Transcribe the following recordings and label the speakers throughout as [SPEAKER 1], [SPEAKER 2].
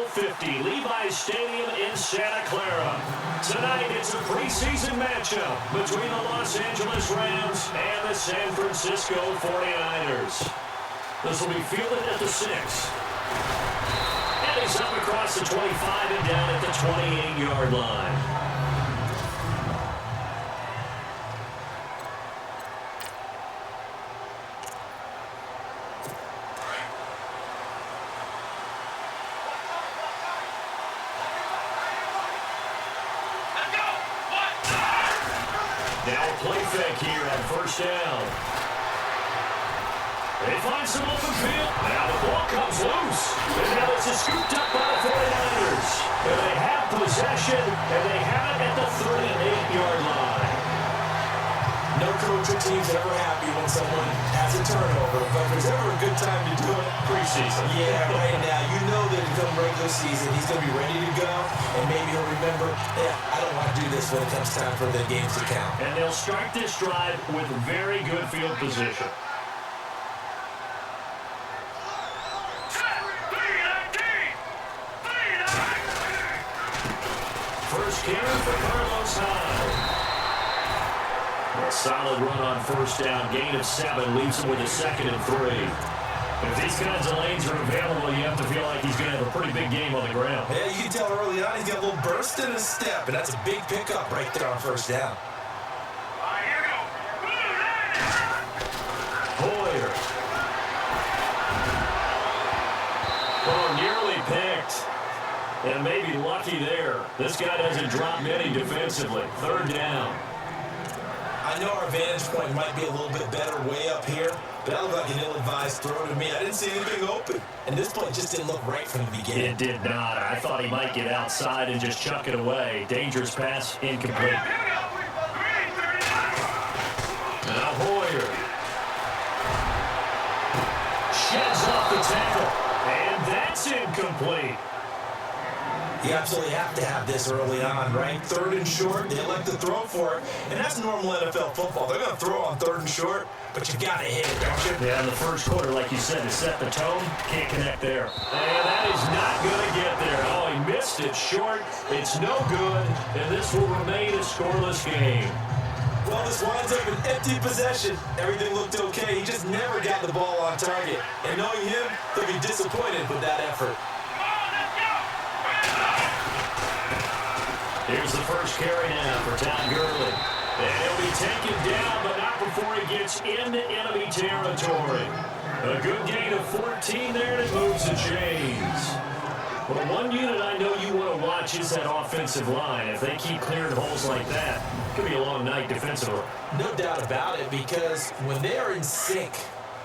[SPEAKER 1] 50, Levi's Stadium in Santa Clara. Tonight, it's a preseason matchup between the Los Angeles Rams and the San Francisco 49ers. This will be fielded at the 6. And he's up across the 25 and down at the 28-yard line. Now a play fake here on first down. They find some open field. Now the ball comes loose. And now it's scooped up by the 49ers. And they have possession, and they have it at the 38-yard line.
[SPEAKER 2] No coach or team's ever happy when someone has a turnover, but if there's ever a good time to do it,
[SPEAKER 1] preseason.
[SPEAKER 2] Yeah, right now. You know that come regular season, he's going to be ready to go, and maybe he'll remember, I don't want to do this when it comes time for the games to count.
[SPEAKER 1] And they'll start this drive with very good field position. First carry for Carlos Hyde. A solid run on first down. Gain of 7 leaves him with a 2nd and 3. If these kinds of lanes are available, you have to feel like he's going to have a pretty big game on the ground.
[SPEAKER 2] Yeah, you can tell early on he's got a little burst in his step, and that's a big pickup right there on first down.
[SPEAKER 1] Hoyer. Oh, nearly picked. And maybe lucky there. This guy doesn't drop many defensively. 3rd down.
[SPEAKER 2] I know our vantage point might be a little bit better way up here, but that looked like an ill-advised throw to me. I didn't see anything open. And this play just didn't look right from the beginning.
[SPEAKER 1] It did not. I thought he might get outside and just chuck it away. Dangerous pass, incomplete. Now Hoyer. Sheds off the tackle. And that's incomplete.
[SPEAKER 2] You absolutely have to have this early on, right? 3rd and short, they elect to throw for it. And that's normal NFL football. They're going to throw on 3rd and short, but you got to hit it, don't you?
[SPEAKER 1] Yeah, in the first quarter, like you said, to set the tone, can't connect there. And that is not going to get there. Oh, he missed it short. It's no good, and this will remain a scoreless game.
[SPEAKER 2] Well, this winds up an empty possession. Everything looked okay. He just never got the ball on target. And knowing him, he'll be disappointed with that effort.
[SPEAKER 1] Here's the first carry now for Todd Gurley. And he'll be taken down, but not before he gets into enemy territory. A good gain of 14 there, and it moves the chains. Well, one unit I know you want to watch is that offensive line. If they keep clearing holes like that, it could be a long night defensively.
[SPEAKER 2] No doubt about it, because when they are in sync,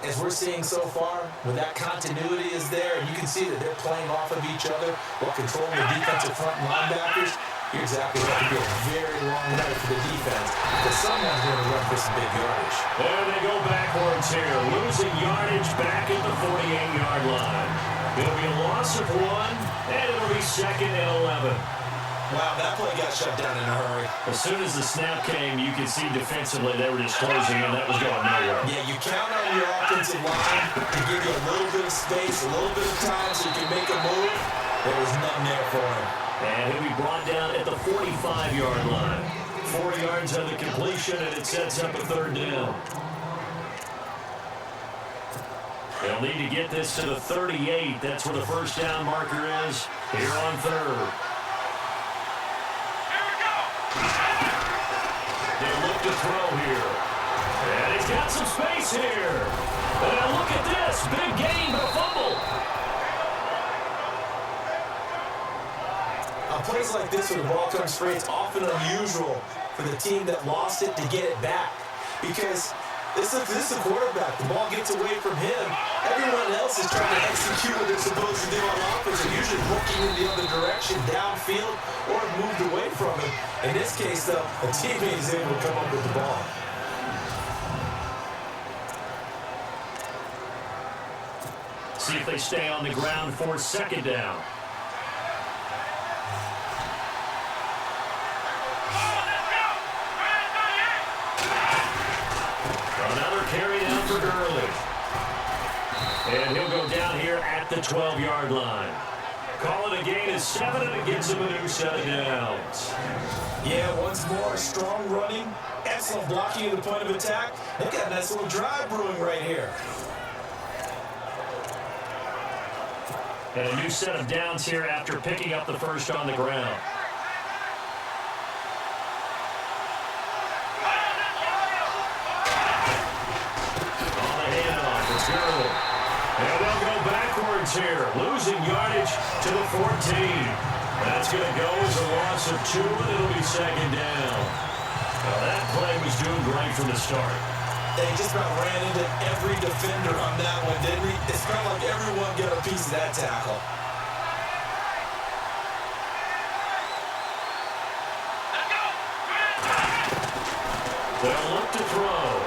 [SPEAKER 2] as we're seeing so far, when that continuity is there, and you can see that they're playing off of each other while controlling the defensive front linebackers, you're exactly right. It could be a very long night for the defense, because someone's going to run for some big yardage.
[SPEAKER 1] There they go backwards here, losing yardage back at the 48-yard line. It'll be a loss of 1, and it'll be 2nd and 11.
[SPEAKER 2] Wow, that play got shut down in a hurry.
[SPEAKER 1] As soon as the snap came, you could see defensively they were just closing, and that was going nowhere.
[SPEAKER 2] Yeah, you count on your offensive line to give you a little bit of space, a little bit of time so you can make a move. There was nothing there for him.
[SPEAKER 1] And he'll be brought down at the 45-yard line. 4 yards on the completion, and it sets up a 3rd down. They'll need to get this to the 38. That's where the first down marker is here on 3rd. They'll look to throw here. And he's got some space here. And look at this. Big gain, but a fumble.
[SPEAKER 2] Plays like this when the ball comes free, it's often unusual for the team that lost it to get it back. Because this is a quarterback. The ball gets away from him. Everyone else is trying to execute what they're supposed to do on offense. They're usually looking in the other direction, downfield, or moved away from him. In this case, though, a teammate is able to come up with the ball.
[SPEAKER 1] See if they stay on the ground for 2nd down. Carry down for Gurley. And he'll go down here at the 12-yard line. Call it a gain of 7, and it gives him a new set of downs.
[SPEAKER 2] Yeah, once more, strong running, excellent blocking at the point of attack. They've got a nice little drive brewing right here.
[SPEAKER 1] And a new set of downs here after picking up the first on the ground. On the handoff, it's Gurley. And they'll go backwards here, losing yardage to the 14. That's going to go as a loss of 2, and it'll be second down. Well, that play was doing great from the start.
[SPEAKER 2] They just about ran into every defender on that one, didn't he? It felt like everyone got a piece of that tackle.
[SPEAKER 1] They'll look to throw.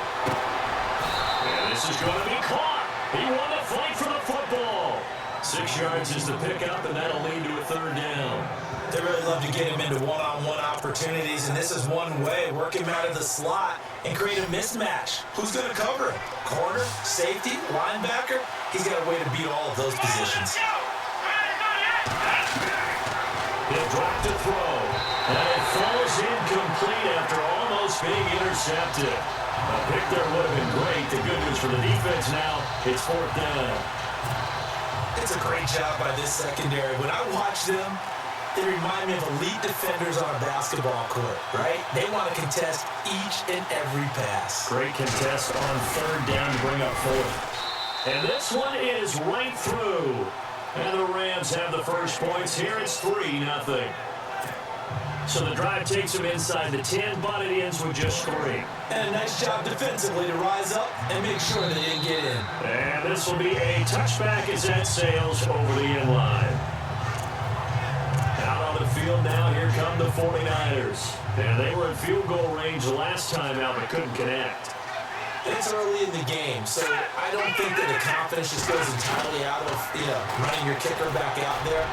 [SPEAKER 1] And this is going to be caught. He won the fight for the football. 6 yards is the pickup, and that'll lead to a third down.
[SPEAKER 2] They really love to get him into one-on-one opportunities, and this is one way. Work him out of the slot and create a mismatch. Who's going to cover him? Corner, safety, linebacker? He's got a way to beat all of those positions.
[SPEAKER 1] He'll drop to throw. And it falls incomplete after almost being intercepted. A pick there would have been great. The good news for the defense now, it's fourth down.
[SPEAKER 2] It's a great job by this secondary. When I watch them, they remind me of elite defenders on a basketball court, right? They want to contest each and every pass.
[SPEAKER 1] Great contest on third down to bring up fourth. And this one is right through. And the Rams have the first points here. It's 3-0. So the drive takes them inside the 10, but it ends with just 3.
[SPEAKER 2] And a nice job defensively to rise up and make sure they didn't get in.
[SPEAKER 1] And this will be a touchback as that sails over the end line. Out on the field now, here come the 49ers. And they were in field goal range the last time out, but couldn't connect.
[SPEAKER 2] It's early in the game, so I don't think that the confidence just goes entirely out of, running your kicker back out there.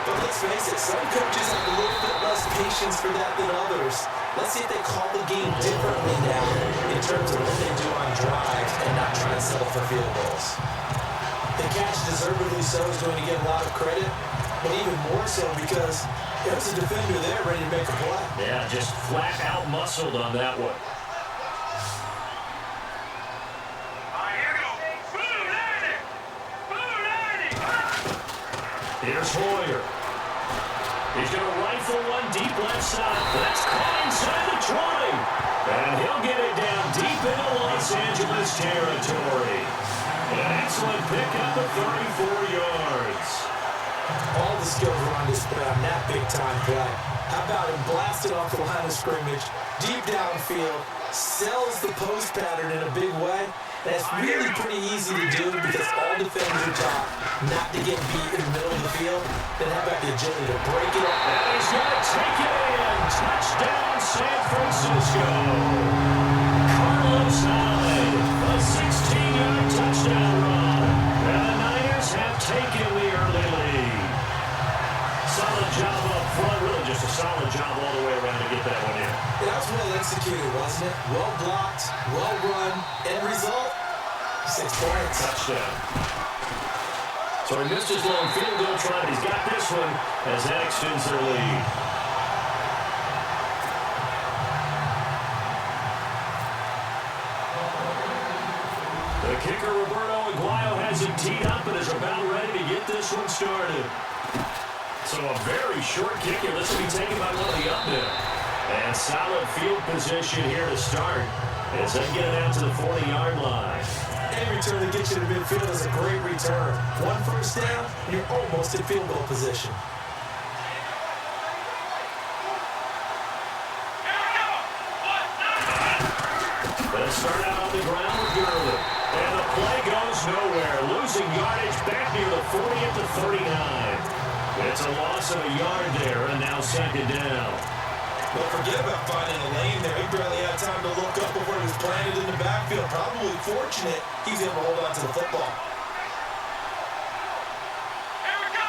[SPEAKER 2] But let's face it, some coaches have a little bit less patience for that than others. Let's see if they call the game differently now in terms of what they do on drives and not try to settle for field goals. The catch, deservedly so, is going to get a lot of credit, but even more so because there's a defender there ready to make a play.
[SPEAKER 1] Yeah, just flat out muscled on that one. Here's Hoyer. He's going to rifle one deep left side. That's caught inside the 20. And he'll get it down deep into Los Angeles territory. An excellent pickup of 34 yards.
[SPEAKER 2] All the skills are on display on that big-time play. How about him blasting off the line of scrimmage, deep downfield, sells the post pattern in a big way. That's really pretty easy to do because all defenders are taught not to get beat in the middle of the field. Then how about the agility to break it up?
[SPEAKER 1] And he's going to take it in. Touchdown, San Francisco. Carlos Hyde, a 16-yard touchdown run. And the Niners have taken the early lead. Solid job up front. Really just a solid job all the way around to get that one in.
[SPEAKER 2] That was well executed, wasn't it? Well blocked, well run. End result, 6 points.
[SPEAKER 1] Touchdown. So he missed his long field goal try, but he's got this one as that extends their lead. The kicker, Roberto Aguayo, has it teed up and is about ready to get this one started. So a very short kicker. This will be taken by one of the up men. And solid field position here to start as they get it out to the 40-yard line.
[SPEAKER 2] Any return that gets you to midfield is a great return. 1 first down, and you're almost in field goal position.
[SPEAKER 1] Let's start out on the ground with Gurley. And the play goes nowhere. Losing yardage back near the 40 at the 39. It's a loss of a yard there, and now second down.
[SPEAKER 2] Well, forget about finding a lane there. He barely had time to look up before he was planted in the backfield. Probably fortunate he's able to hold on to the football.
[SPEAKER 3] Here we go.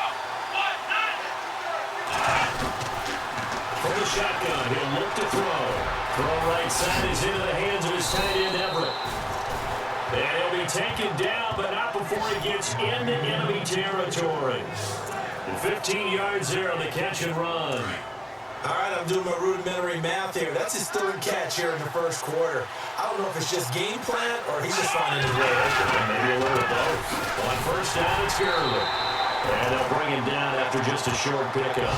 [SPEAKER 1] From the shotgun, he'll look to throw. Throw right side is into the hands of his tight end, Everett. And he'll be taken down, but not before he gets into enemy territory. And 15 yards there on the catch and run.
[SPEAKER 2] All right, I'm doing my rudimentary math here. That's his third catch here in the first quarter. I don't know if it's just game plan or he's just finding his way open.
[SPEAKER 1] Maybe a little of both. On first down, it's Gurley. And they'll bring him down after just a short pickup.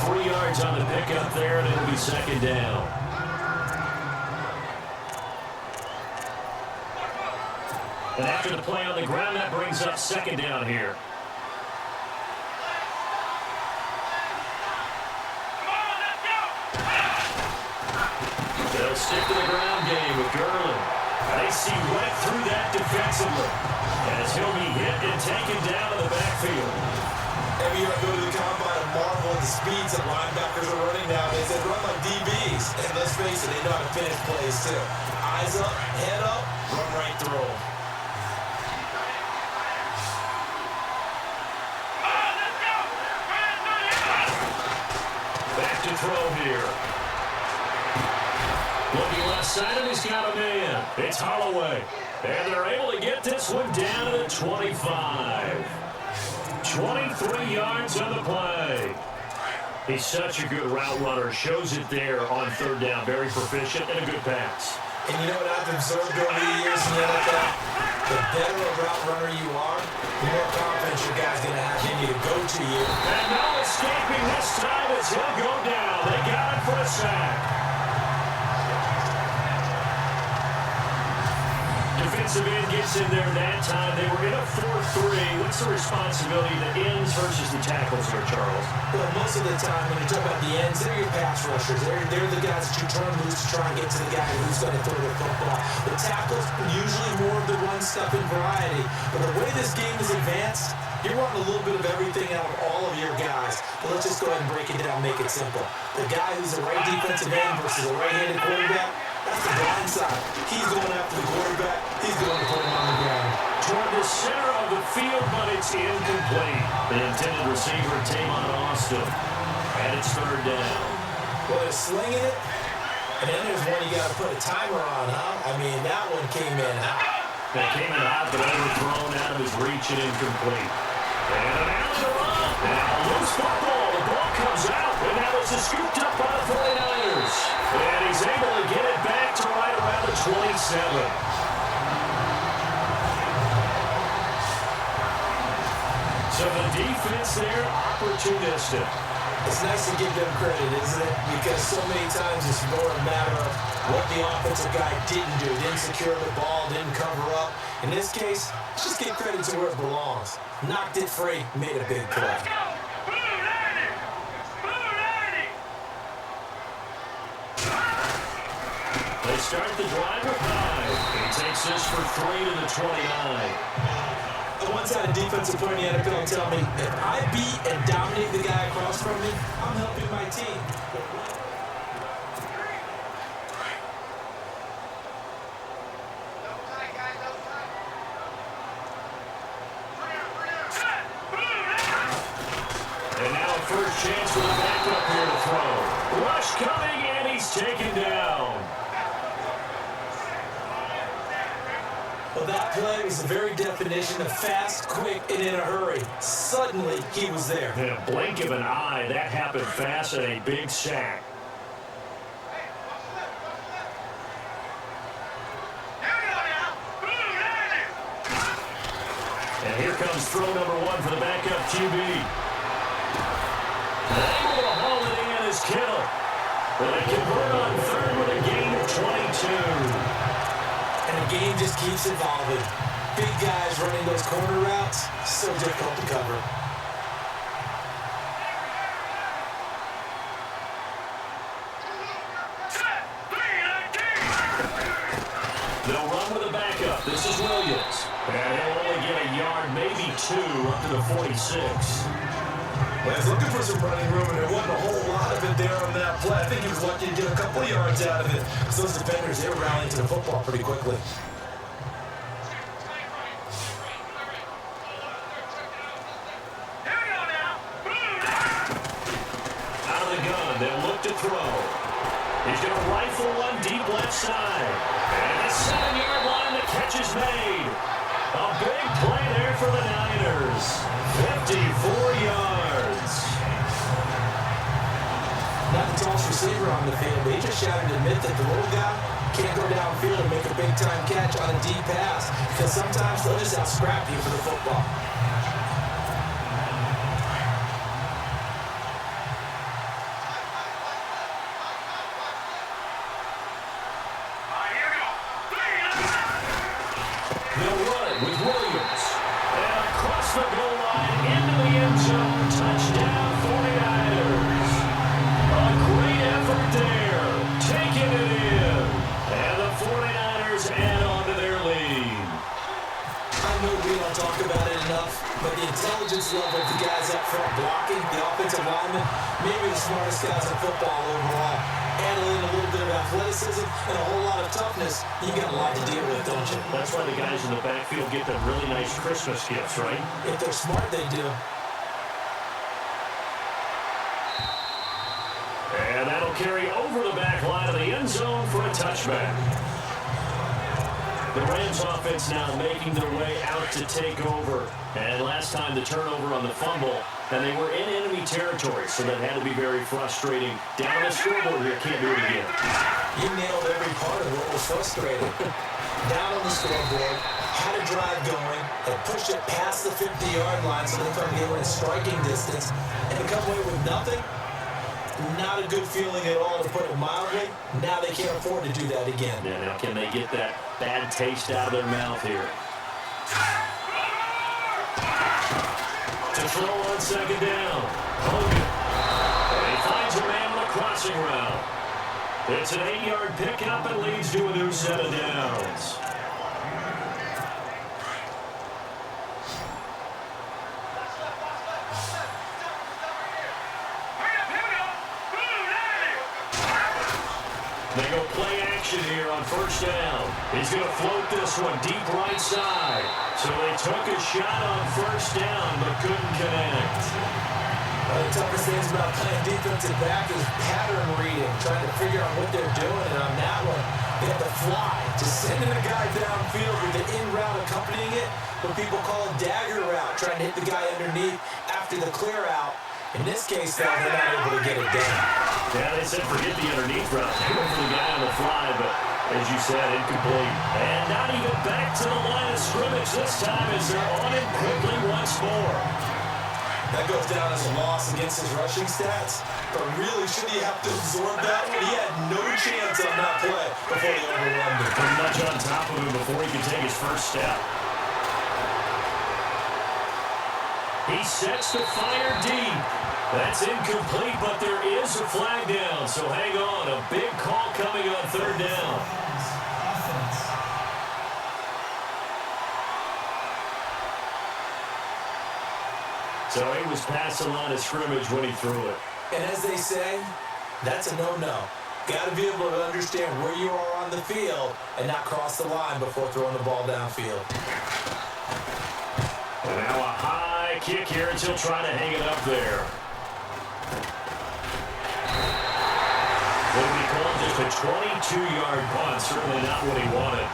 [SPEAKER 1] 3 yards on the pickup there, and it'll be second down. And after the play on the ground, that brings up second down here. They'll stick to the ground game with Gurley. They see right through that defensively as he'll be hit and taken down in the backfield.
[SPEAKER 2] Every year I go to the combine and marvel at the speeds that linebackers are running nowadays. They run like DBs. And let's face it, they know how to finish plays too. Eyes up, head up, run right through them.
[SPEAKER 1] Back to throw here. Looking left side, and he's got a man. It's Holloway. And they're able to get this one down to the 25. 23 yards on the play. He's such a good route runner. Shows it there on third down. Very proficient and a good pass.
[SPEAKER 2] And you know what I've observed over the years in the NFL? The better a route runner you are, the more confidence your guy's going to have in you to go to you.
[SPEAKER 1] And no escaping this time as he'll go down. They got him for a sack. Defensive end gets in there that time. They were in a 4-3. What's the responsibility of the ends versus the tackles here, Charles?
[SPEAKER 2] Well, most of the time when you talk about the ends, they're your pass rushers. They're the guys that you turn loose to try and get to the guy who's going to throw the football. The tackles, usually more of the run-stuffing variety. But the way this game is advanced, you're wanting a little bit of everything out of all of your guys. But let's just go ahead and break it down, make it simple. The guy who's a right defensive end versus a right-handed quarterback, that's the blind side. He's going after the quarterback. He's going to put him on the ground.
[SPEAKER 1] Toward the center of the field, but it's incomplete. The intended receiver, Tavon Austin. And it's third down.
[SPEAKER 2] Well, they're slinging it. And then there's one you got to put a timer on, huh? I mean, that one came in hot.
[SPEAKER 1] That came in hot, but overthrown out of his reach and incomplete. And an out to run. Now loose football. The ball comes out. And now it's scooped up by the 49ers. And he's able to get it back to right around the 27. So the defense there, opportunistic.
[SPEAKER 2] It's nice to give them credit, isn't it? Because so many times it's more a matter of what the offensive guy didn't do. Didn't secure the ball, didn't cover up. In this case, let's just give credit to where it belongs. Knocked it free, made a big play.
[SPEAKER 1] They start the drive with 5. He takes this for 3 to the 29.
[SPEAKER 2] Once I had a defensive player in the NFL tell me, if I beat and dominate the guy across from me, I'm helping my team.
[SPEAKER 1] And now a first chance for the backup here to throw. Rush coming, and he's taken down.
[SPEAKER 2] Well, that play was the very definition of fast, quick, and in a hurry. Suddenly, he was there.
[SPEAKER 1] In a blink of an eye, that happened fast and a big sack. And here comes throw number 1 for the backup QB. Able to haul it in is Kittle. But they convert on third with a gain of 22.
[SPEAKER 2] And the game just keeps evolving. Big guys running those corner routes, so difficult to cover.
[SPEAKER 1] They'll run with a backup. This is Williams. And he'll only get a yard, maybe 2, up to the 46.
[SPEAKER 2] Well, he's looking for some running room, and there wasn't a whole lot of it there on that play. I think he was lucky to get a couple of yards out of it. Because those defenders, they were rallying to the football pretty quickly.
[SPEAKER 1] Out of the gun, they'll look to throw. He's going to rifle one deep left side. And the 7-yard line, the catch is made. A big play there for the Niners. 54 yards.
[SPEAKER 2] the tallest receiver on the field, but he just shouted to admit that the little guy can't go downfield and make a big-time catch on a deep pass because sometimes they'll just out-scrap you for the football.
[SPEAKER 1] They'll run it with Williams. And across the goal line into the end zone. Touchdown, 49ers. A great effort there. Taking it in. And the 49ers add on to their lead.
[SPEAKER 2] I know we don't talk about it enough, but the intelligence level of the guys up front blocking, the offensive linemen, maybe the smartest guys in football overall. Add in a little bit of athleticism and a whole lot of toughness, you got a lot to deal with, don't you?
[SPEAKER 1] That's why the guys in the backfield get them really nice Christmas gifts, right?
[SPEAKER 2] If they're smart, they do.
[SPEAKER 1] And that'll carry over the back line of the end zone for a touchback. The Rams offense now making their way out to take over. And last time the turnover on the fumble, and they were in enemy territory, so that had to be very frustrating. Down on the scoreboard here, can't do it again.
[SPEAKER 2] You nailed every part of what was frustrating. Down on the scoreboard, had a drive going, and pushed it past the 50-yard line so they thought they were in striking distance, and to come away with nothing, not a good feeling at all, to put it mildly. Now they can't afford to do that again.
[SPEAKER 1] Yeah, now can they get that bad taste out of their mouth here? To throw on second down. Hogan. And he finds a man on a crossing route. It's an 8-yard pickup and leads to a new set of downs. They go play action here on first down. He's going to float this one deep right side. So they took a shot on first down but couldn't connect.
[SPEAKER 2] One of the toughest things about playing defensive back is pattern reading, trying to figure out what they're doing. And on that one, they have to fly, just sending a guy downfield with the in route accompanying it, what people call a dagger route, trying to hit the guy underneath after the clear out. In this case, though, they're not able to get it done.
[SPEAKER 1] Yeah, they said forget the underneath route. They went for the guy on the fly, but as you said, incomplete. And not even back to the line of scrimmage this time as they're on him quickly once more.
[SPEAKER 2] That goes down as a loss against his rushing stats. But really, should he have to absorb that one? He had no chance on that play before they overwhelmed him.
[SPEAKER 1] Pretty much on top of him before he could take his first step. He sets to fire deep. That's incomplete, but there is a flag down. So hang on, a big call coming on third down. So he was past the line of scrimmage when he threw it.
[SPEAKER 2] And as they say, that's a no-no. Got to be able to understand where you are on the field and not cross the line before throwing the ball downfield.
[SPEAKER 1] And now a high kick here as he'll try to hang it up there. What did he call? Just a 22-yard punt. Certainly not what he wanted.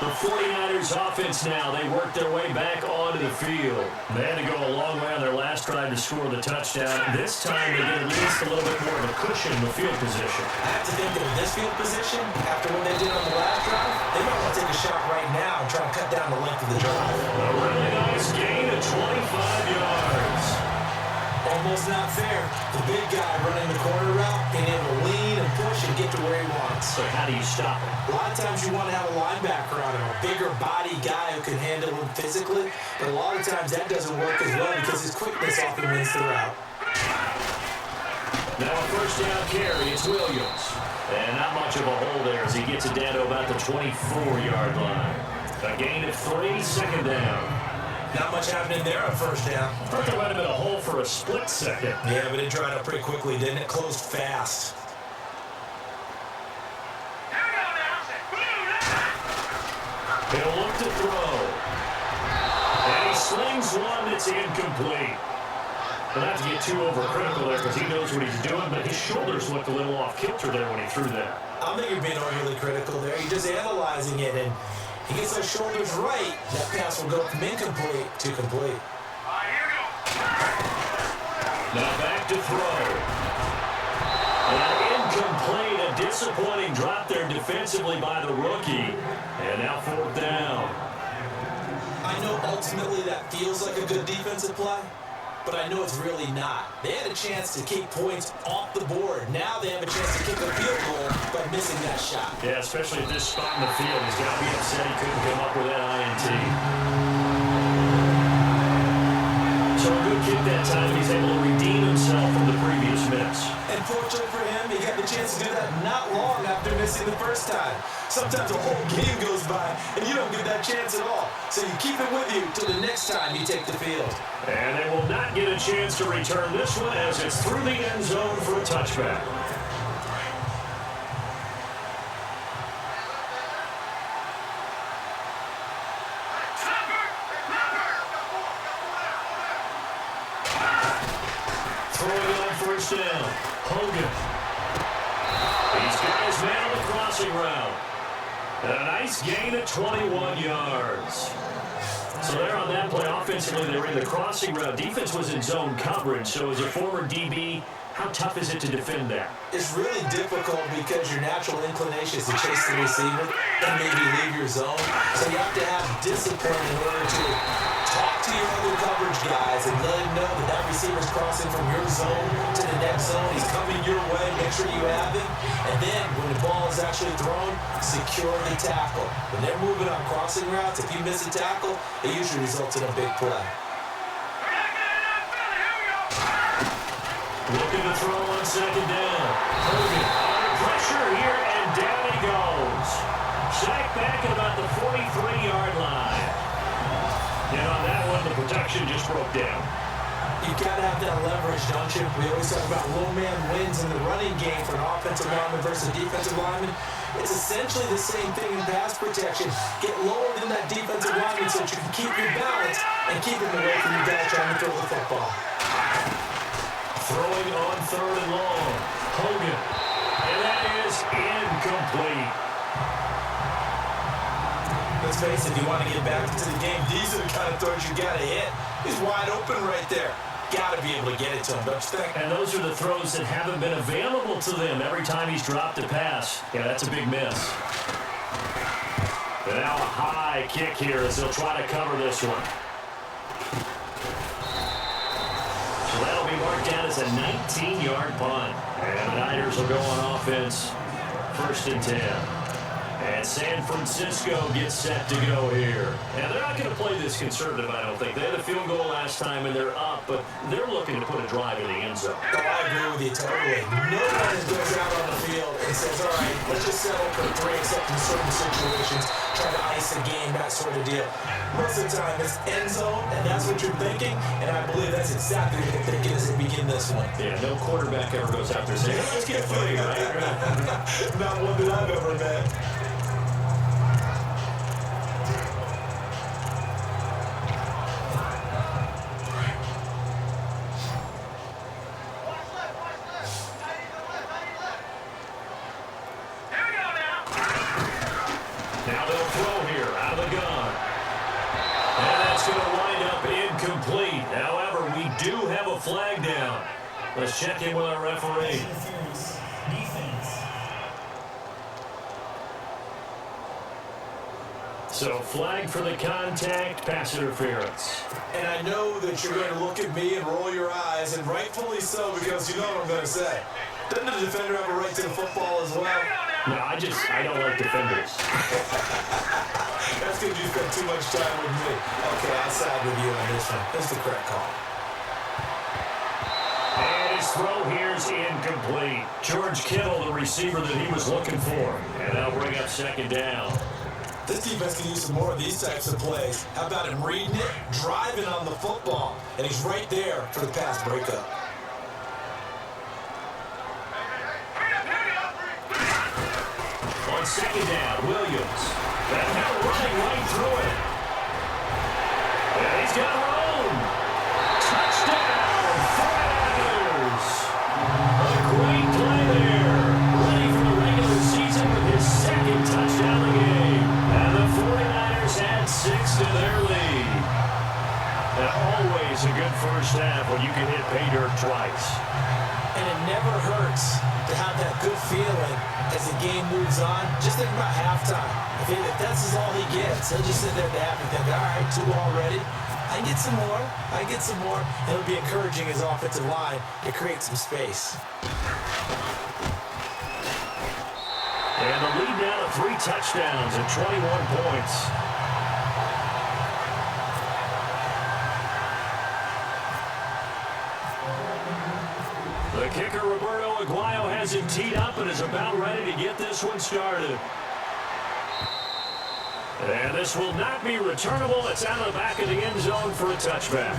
[SPEAKER 1] The 49ers offense now, they work their way back onto the field. They had to go a long way on their last drive to score the touchdown. This time they get at least a little bit more of a cushion in the field position.
[SPEAKER 2] I have to think that in this field position, after what they did on the last drive, they might want to take a shot right now and try to cut down the length of the drive.
[SPEAKER 1] A really nice gain of 25 yards.
[SPEAKER 2] Almost not fair. The big guy running the corner route, being able to lean and push and get to where he wants.
[SPEAKER 1] So how do you stop it?
[SPEAKER 2] A lot of times you want to have a linebacker on him, a bigger body guy who can handle him physically, but a lot of times that doesn't work as well because his quickness often wins the route.
[SPEAKER 1] Now a first down carry, it's Williams. And not much of a hole there as he gets it down to about the 24-yard line. A gain of 3, second down.
[SPEAKER 2] Not much happening there on first down.
[SPEAKER 1] I thought there might have been a hole for a split second.
[SPEAKER 2] Yeah, but it dried up pretty quickly, didn't it? Closed fast.
[SPEAKER 1] He'll look to throw. And he slings one that's incomplete. But not to get too overcritical there because he knows what he's doing, but his shoulders looked a little off kilter there when he threw that.
[SPEAKER 2] I don't think you're being overly critical there. You're just analyzing it, and he gets those shoulders right, that pass will go from incomplete to complete.
[SPEAKER 1] Now back back to throw. Incomplete, a disappointing drop there defensively by the rookie. And now 4th down.
[SPEAKER 2] I know ultimately that feels like a good defensive play, but I know it's really not. They had a chance to keep points off the board. Now they have a chance to kick a field goal by missing that shot.
[SPEAKER 1] Yeah, especially at this spot in the field. He's got to be upset he couldn't come up with that INT. So a good kick that time. He's able to redeem himself from the previous miss.
[SPEAKER 2] And fortunately for him, he got the chance to do that not long after missing the first time. Sometimes a whole game goes by, and you don't get that chance at all. So you keep it with you till the next time you take the field.
[SPEAKER 1] And they will not get a chance to return this one as it's through the end zone for a touchback. Throwing on 1st down. Hogan. He's got his man on the crossing route. And a nice gain at 21 yards. So there on that play, offensively, they were in the crossing route. Defense was in zone coverage. So as a former DB, how tough is it to defend that?
[SPEAKER 2] It's really difficult because your natural inclination is to chase the receiver and maybe leave your zone. So you have to have discipline in order to talk to your other coverage guys and let them know that that receiver's crossing from your zone to the next zone. He's coming your way. Make sure you have him. And then when the ball is actually thrown, secure the tackle. When they're moving on crossing routes, if you miss a tackle, it usually results in a big play.
[SPEAKER 1] Looking to throw on 2nd down. Hogan under pressure here, and down he goes. Sacked back at about the 43-yard line. And on that one, the protection just broke down.
[SPEAKER 2] You've got to have that leverage, don't you? We always talk about low man wins in the running game for an offensive lineman versus a defensive lineman. It's essentially the same thing in pass protection. Get lower than that defensive lineman so that you can keep your balance and keep him away from you guys trying to throw the football.
[SPEAKER 1] Throwing on 3rd and long. Hogan. And that is incomplete.
[SPEAKER 2] Let's face it, if you want to get back into the game, these are the kind of throws you got to hit. He's wide open right there. Got to be able to get it to him, don't you think?
[SPEAKER 1] And those are the throws that haven't been available to them every time he's dropped a pass. Yeah, that's a big miss. But now a high kick here as they'll try to cover this one. So that'll be marked down as a 19-yard punt. And the Niners will go on offense. 1st and 10. And San Francisco gets set to go here. And they're not going to play this conservative, I don't think. They had a field goal last time, and they're up, but they're looking to put a drive in the end zone.
[SPEAKER 2] Oh, I agree with you totally. No one goes out on the field and says, all right, let's just settle for 3, except in certain situations, try to ice the game, that sort of deal. Most of the time, it's end zone, and that's what you're thinking, and I believe that's exactly what they're thinking as they begin this one.
[SPEAKER 1] Yeah, no quarterback ever goes out there saying, hey, let's get 3, right?
[SPEAKER 2] Not one that I've ever met.
[SPEAKER 1] Now they'll throw here out of the gun. And that's going to wind up incomplete. However, we do have a flag down. Let's check in with our referee. So flag for the contact, pass interference.
[SPEAKER 2] And I know that you're going to look at me and roll your eyes, and rightfully so, because you know what I'm going to say. Doesn't the defender have a right to the football as well?
[SPEAKER 1] No, I don't like defenders.
[SPEAKER 2] That's because you spent too much time with me. Okay, I'll side with you on this one. That's the correct call.
[SPEAKER 1] And his throw here's incomplete. George Kittle, the receiver that he was looking for. And that'll bring up 2nd down.
[SPEAKER 2] This defense can use some more of these types of plays. How about him reading it, driving on the football, and he's right there for the pass breakup.
[SPEAKER 1] On 2nd down, Williams. And now running right through it. And he's got room. Touchdown, 49ers. A great play there. Ready for the regular season with his 2nd touchdown of the game. And the 49ers add 6 to their lead. And always a good first first half when you can hit pay dirt twice.
[SPEAKER 2] And it never hurts to have that good feeling as the game moves on. Just think about halftime. If that's all he gets, he'll just sit there at the half and think, all right, 2 already. I get some more. I get some more. And it'll be encouraging his offensive line to create some space.
[SPEAKER 1] And the lead now to 3 touchdowns and 21 points. The kicker, Roberto Aguayo, has it teed up and is about ready to get this one started. And this will not be returnable. It's out of the back of the end zone for a touchback.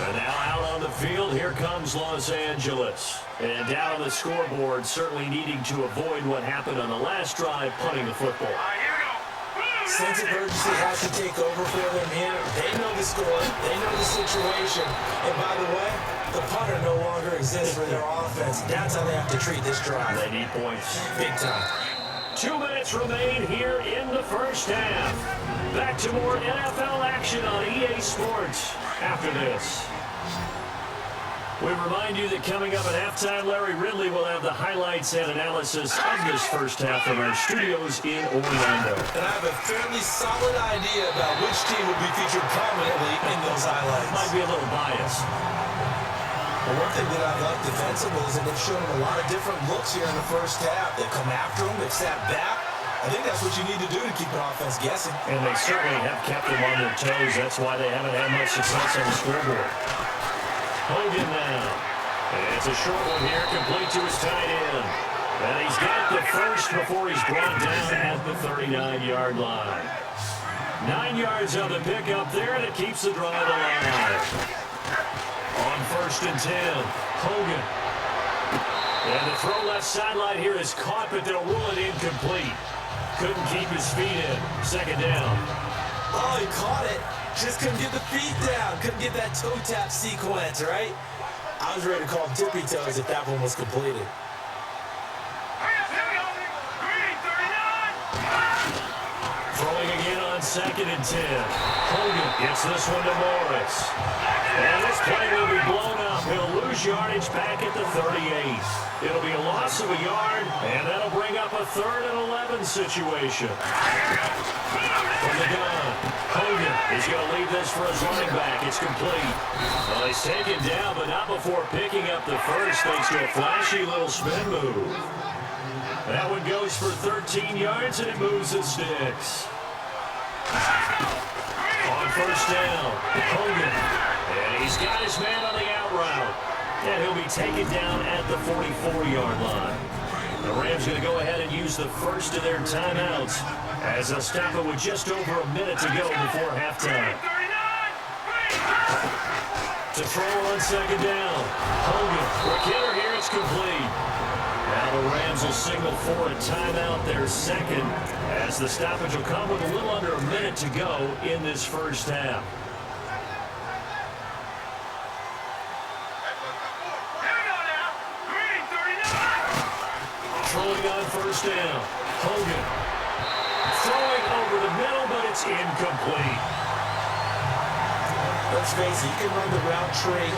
[SPEAKER 1] And now out on the field, here comes Los Angeles. And down on the scoreboard, certainly needing to avoid what happened on the last drive, punting the football.
[SPEAKER 2] Sense of urgency has to take over for them here. They know the score. They know the situation. And by the way, the punter no longer exists for their offense. That's how they have to treat this drive.
[SPEAKER 1] They need points.
[SPEAKER 2] Big time.
[SPEAKER 1] 2 minutes remain here in the first half. Back to more NFL action on EA Sports after this. We remind you that coming up at halftime, Larry Ridley will have the highlights and analysis of this first half from our studios in Orlando.
[SPEAKER 2] And I have a fairly solid idea about which team will be featured prominently in those highlights.
[SPEAKER 1] Might be a little biased.
[SPEAKER 2] Well, one thing that I like defensively is that they've shown a lot of different looks here in the first half. They've come after them. They've sat back. I think that's what you need to do to keep an offense guessing.
[SPEAKER 1] And they certainly have kept them on their toes. That's why they haven't had much success on the scoreboard. Hogan now. And it's a short one here, complete to his tight end. And he's got the first before he's brought down at the 39-yard line. 9 yards on the pickup there, and it keeps the drive alive. On 1st and 10, Hogan. And the throw left sideline here is caught, but they'll rule it incomplete. Couldn't keep his feet in. 2nd down.
[SPEAKER 2] Oh, he caught it. Just couldn't get the feet down. Couldn't get that toe tap sequence, right? I was ready to call tippy toes if that one was completed.
[SPEAKER 1] Throwing again on 2nd and 10. Hogan gets this one to Morris. And this play will be blown up. He'll lose yardage back at the 38. It'll be a loss of a yard, and that'll bring up a 3rd and 11 situation. From the gun, Hogan is going to leave this for his running back. It's complete. Well, he's taken down, but not before picking up the first thanks to a flashy little spin move. That one goes for 13 yards, and it moves and sticks. On 1st down, Hogan. And he's got his man on the out route. And he'll be taken down at the 44-yard line. The Rams going to go ahead and use the first of their timeouts as they'll stop it with just over a minute to go before halftime. To throw on 2nd down. Hogan. Kicker here, it's complete. Now the Rams will signal for a timeout, their 2nd, as the stoppage will come with a little under a minute to go in this first half. Throwing on 1st down. Hogan. Throwing over the middle, but it's incomplete.
[SPEAKER 2] Let's face it, you can run the route tree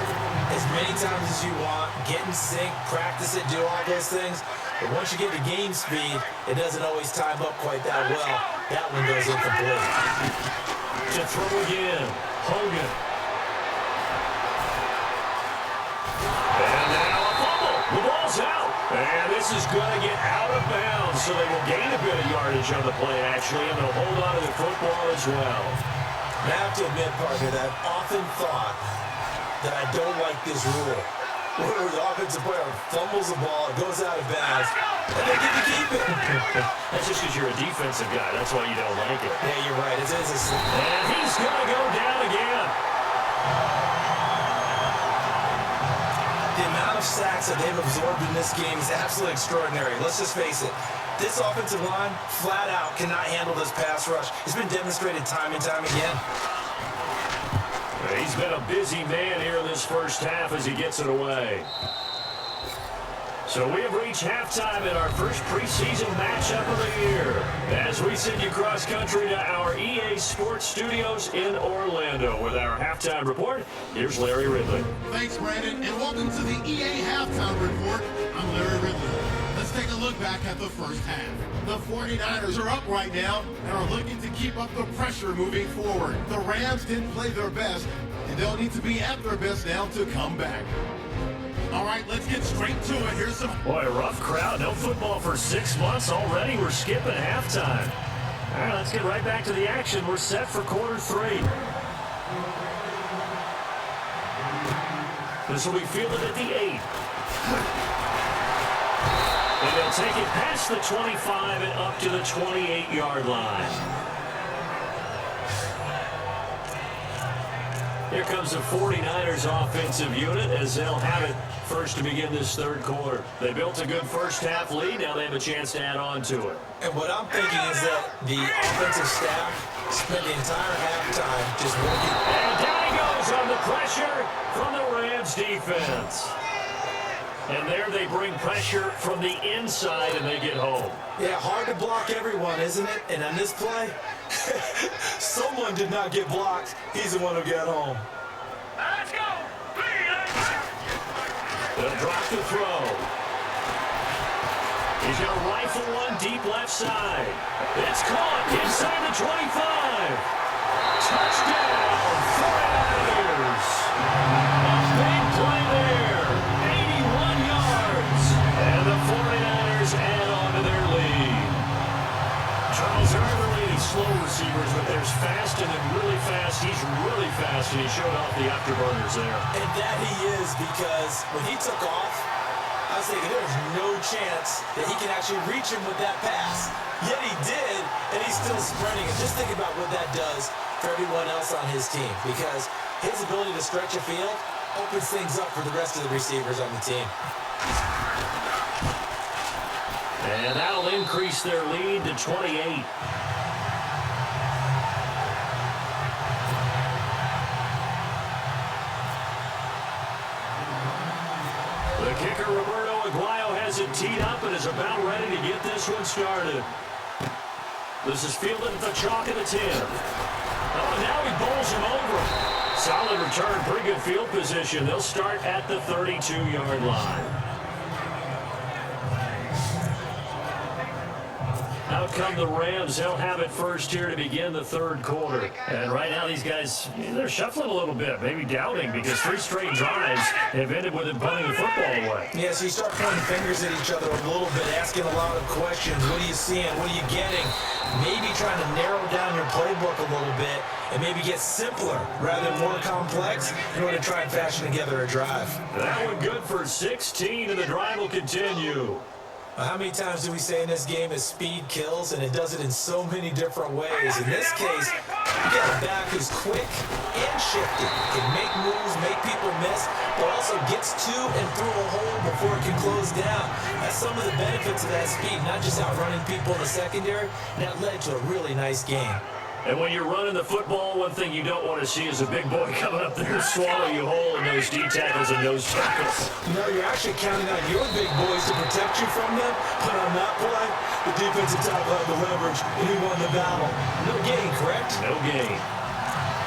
[SPEAKER 2] as many times as you want, get in sync, practice it, do all those things. But once you get to game speed, it doesn't always time up quite that well. That one goes incomplete.
[SPEAKER 1] To throw again. Hogan. And now a fumble. The ball's out. And this is going to get out of bounds, so they will gain a bit of yardage on the play, actually, and they'll hold on to the football as well.
[SPEAKER 2] I have to admit, partner, that I've often thought that I don't like this rule. Where the offensive player fumbles the ball, it goes out of bounds, and they get to keep it.
[SPEAKER 1] That's just because you're a defensive guy. That's why you don't like it.
[SPEAKER 2] Yeah, you're right. It is a slip.
[SPEAKER 1] And he's going to go down again.
[SPEAKER 2] The amount of sacks that they've absorbed in this game is absolutely extraordinary. Let's just face it. This offensive line, flat out, cannot handle this pass rush. It's been demonstrated time and time again.
[SPEAKER 1] He's been a busy man here in this first half as he gets it away. So we have reached halftime in our first preseason matchup of the year. As we send you cross-country to our EA Sports Studios in Orlando with our halftime report, here's Larry Ridley.
[SPEAKER 3] Thanks, Brandon, and welcome to the EA Halftime Report. I'm Larry Ridley. Let's take a look back at the first half. The 49ers are up right now and are looking to keep up the pressure moving forward. The Rams didn't play their best, and they'll need to be at their best now to come back. All right, let's get straight to it. Here's some...
[SPEAKER 1] Boy, a rough crowd. No football for 6 months already. We're skipping halftime. All right, let's get right back to the action. We're set for quarter 3. This will be fielded at the 8. And they'll take it past the 25 and up to the 28-yard line. Here comes the 49ers offensive unit as they'll have it first to begin this third quarter. They built a good first half lead. Now they have a chance to add on to it.
[SPEAKER 2] And what I'm thinking is that the offensive staff spent the entire halftime just working.
[SPEAKER 1] And down he goes on the pressure from the Rams defense. And there they bring pressure from the inside and they get home.
[SPEAKER 2] Yeah, hard to block everyone, isn't it? And on this play, someone did not get blocked. He's the one who got home.
[SPEAKER 1] Let's go. They'll drop the throw. He's going to rifle one deep left side. It's caught inside the 25. Touchdown, 49ers. A big play there. 81 yards. And the 49ers add on to their lead. Charles Hartley, slow receivers, but there's fast and then really fast. He's really fast, and he showed off the afterburners there.
[SPEAKER 2] And that he is, because when he took off, I was thinking there's no chance that he can actually reach him with that pass. Yet he did, and he's still sprinting. And just think about what that does for everyone else on his team, because his ability to stretch a field opens things up for the rest of the receivers on the team.
[SPEAKER 1] And that'll increase their lead to 28. The kicker, Roberto Aguayo, has it teed up and is about ready to get this one started. This is fielded at the chalk of the 10. Oh, now he bowls him over. Solid return, pretty good field position. They'll start at the 32-yard line. Out come the Rams. They'll have it first here to begin the third quarter. And right now these guys, they're shuffling a little bit, maybe doubting, because 3 straight drives have ended with them punting the football away.
[SPEAKER 2] Yeah, so you start pointing fingers at each other a little bit, asking a lot of questions. What are you seeing? What are you getting? Maybe trying to narrow down your playbook a little bit and maybe get simpler rather than more complex in order to try and fashion together a drive.
[SPEAKER 1] That one good for 16, and the drive will continue.
[SPEAKER 2] How many times do we say in this game is speed kills, and it does it in so many different ways. In this case, you get a back who's quick and shifty, can make moves, make people miss, but also gets to and through a hole before it can close down. That's some of the benefits of that speed, not just outrunning people in the secondary. That led to a really nice game.
[SPEAKER 1] And when you're running the football, one thing you don't want to see is a big boy coming up there to swallow you whole in those D tackles and nose tackles.
[SPEAKER 2] You know, you're actually counting on your big boys to protect you from them, but on that play, the defensive tackle had the leverage, and he won the battle. No gain, correct?
[SPEAKER 1] No gain.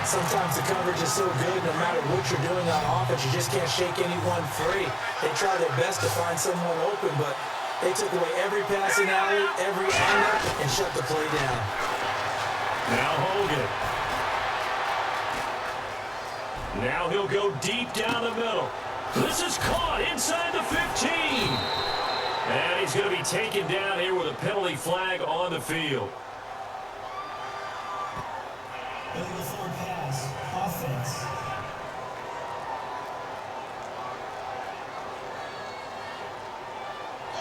[SPEAKER 2] Sometimes the coverage is so good, no matter what you're doing on offense, you just can't shake anyone free. They try their best to find someone open, but they took away every passing alley, every angle, and shut the play down.
[SPEAKER 1] Now Hogan. Now he'll go deep down the middle. This is caught inside the 15. And he's going to be taken down here with a penalty flag on the field.
[SPEAKER 4] Illegal forward pass, offense.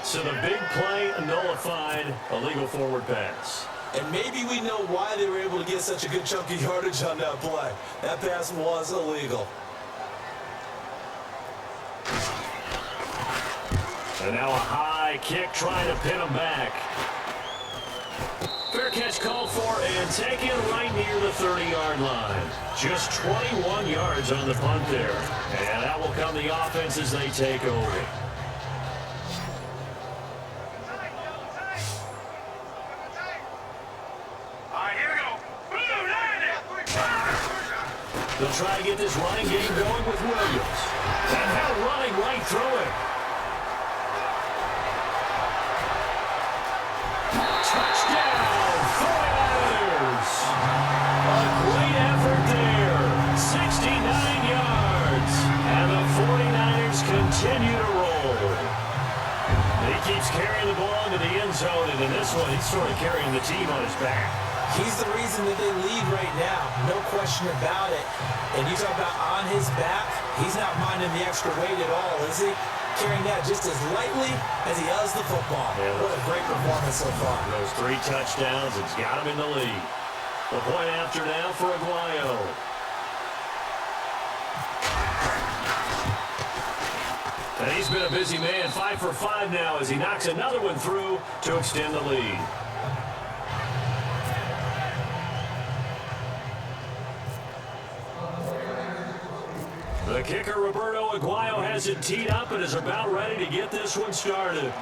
[SPEAKER 1] So the big play nullified, a legal forward pass.
[SPEAKER 2] And maybe we know why they were able to get such a good chunk of yardage on that play. That pass was illegal.
[SPEAKER 1] And now a high kick trying to pin him back. Fair catch called for and taken right near the 30-yard line. Just 21 yards on the punt there. And that will come the offense as they take over. They'll try to get this running game going with Williams. And now running right through it. Touchdown, 49ers. A great effort there. 69 yards. And the 49ers continue to roll. He keeps carrying the ball into the end zone, and in this one, he's sort of carrying the team on his back.
[SPEAKER 2] He's the reason that they lead right now, no question about it. And you talk about on his back, he's not minding the extra weight at all, is he? Carrying that just as lightly as he does the football. Yeah. What a great performance so far.
[SPEAKER 1] Those 3 touchdowns, it's got him in the lead. The point after now for Aguayo. And he's been a busy man, 5 for 5 now as he knocks another one through to extend the lead. The kicker, Roberto Aguayo, has it teed up and is about ready to get this one started.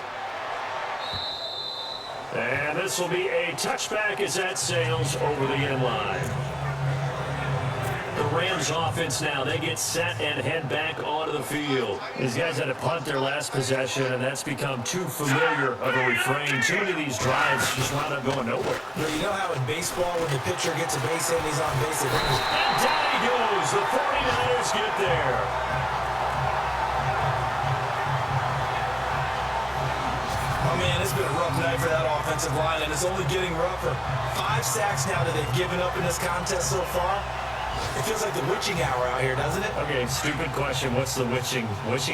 [SPEAKER 1] And this will be a touchback as that sails over the end line. The Rams offense now, they get set and head back onto the field. These guys had to punt their last possession, and that's become too familiar of a refrain. Too many of these drives just wound up going nowhere.
[SPEAKER 2] You know how in baseball, when the pitcher gets a base hit and he's on base,
[SPEAKER 1] and down he goes. The 49ers get there.
[SPEAKER 2] Oh, man, it's been a rough night for that offensive line, and it's only getting rougher. 5 sacks now that they've given up in this contest so far. It feels like the witching hour out here, doesn't it?
[SPEAKER 1] Okay, stupid question. What's the witching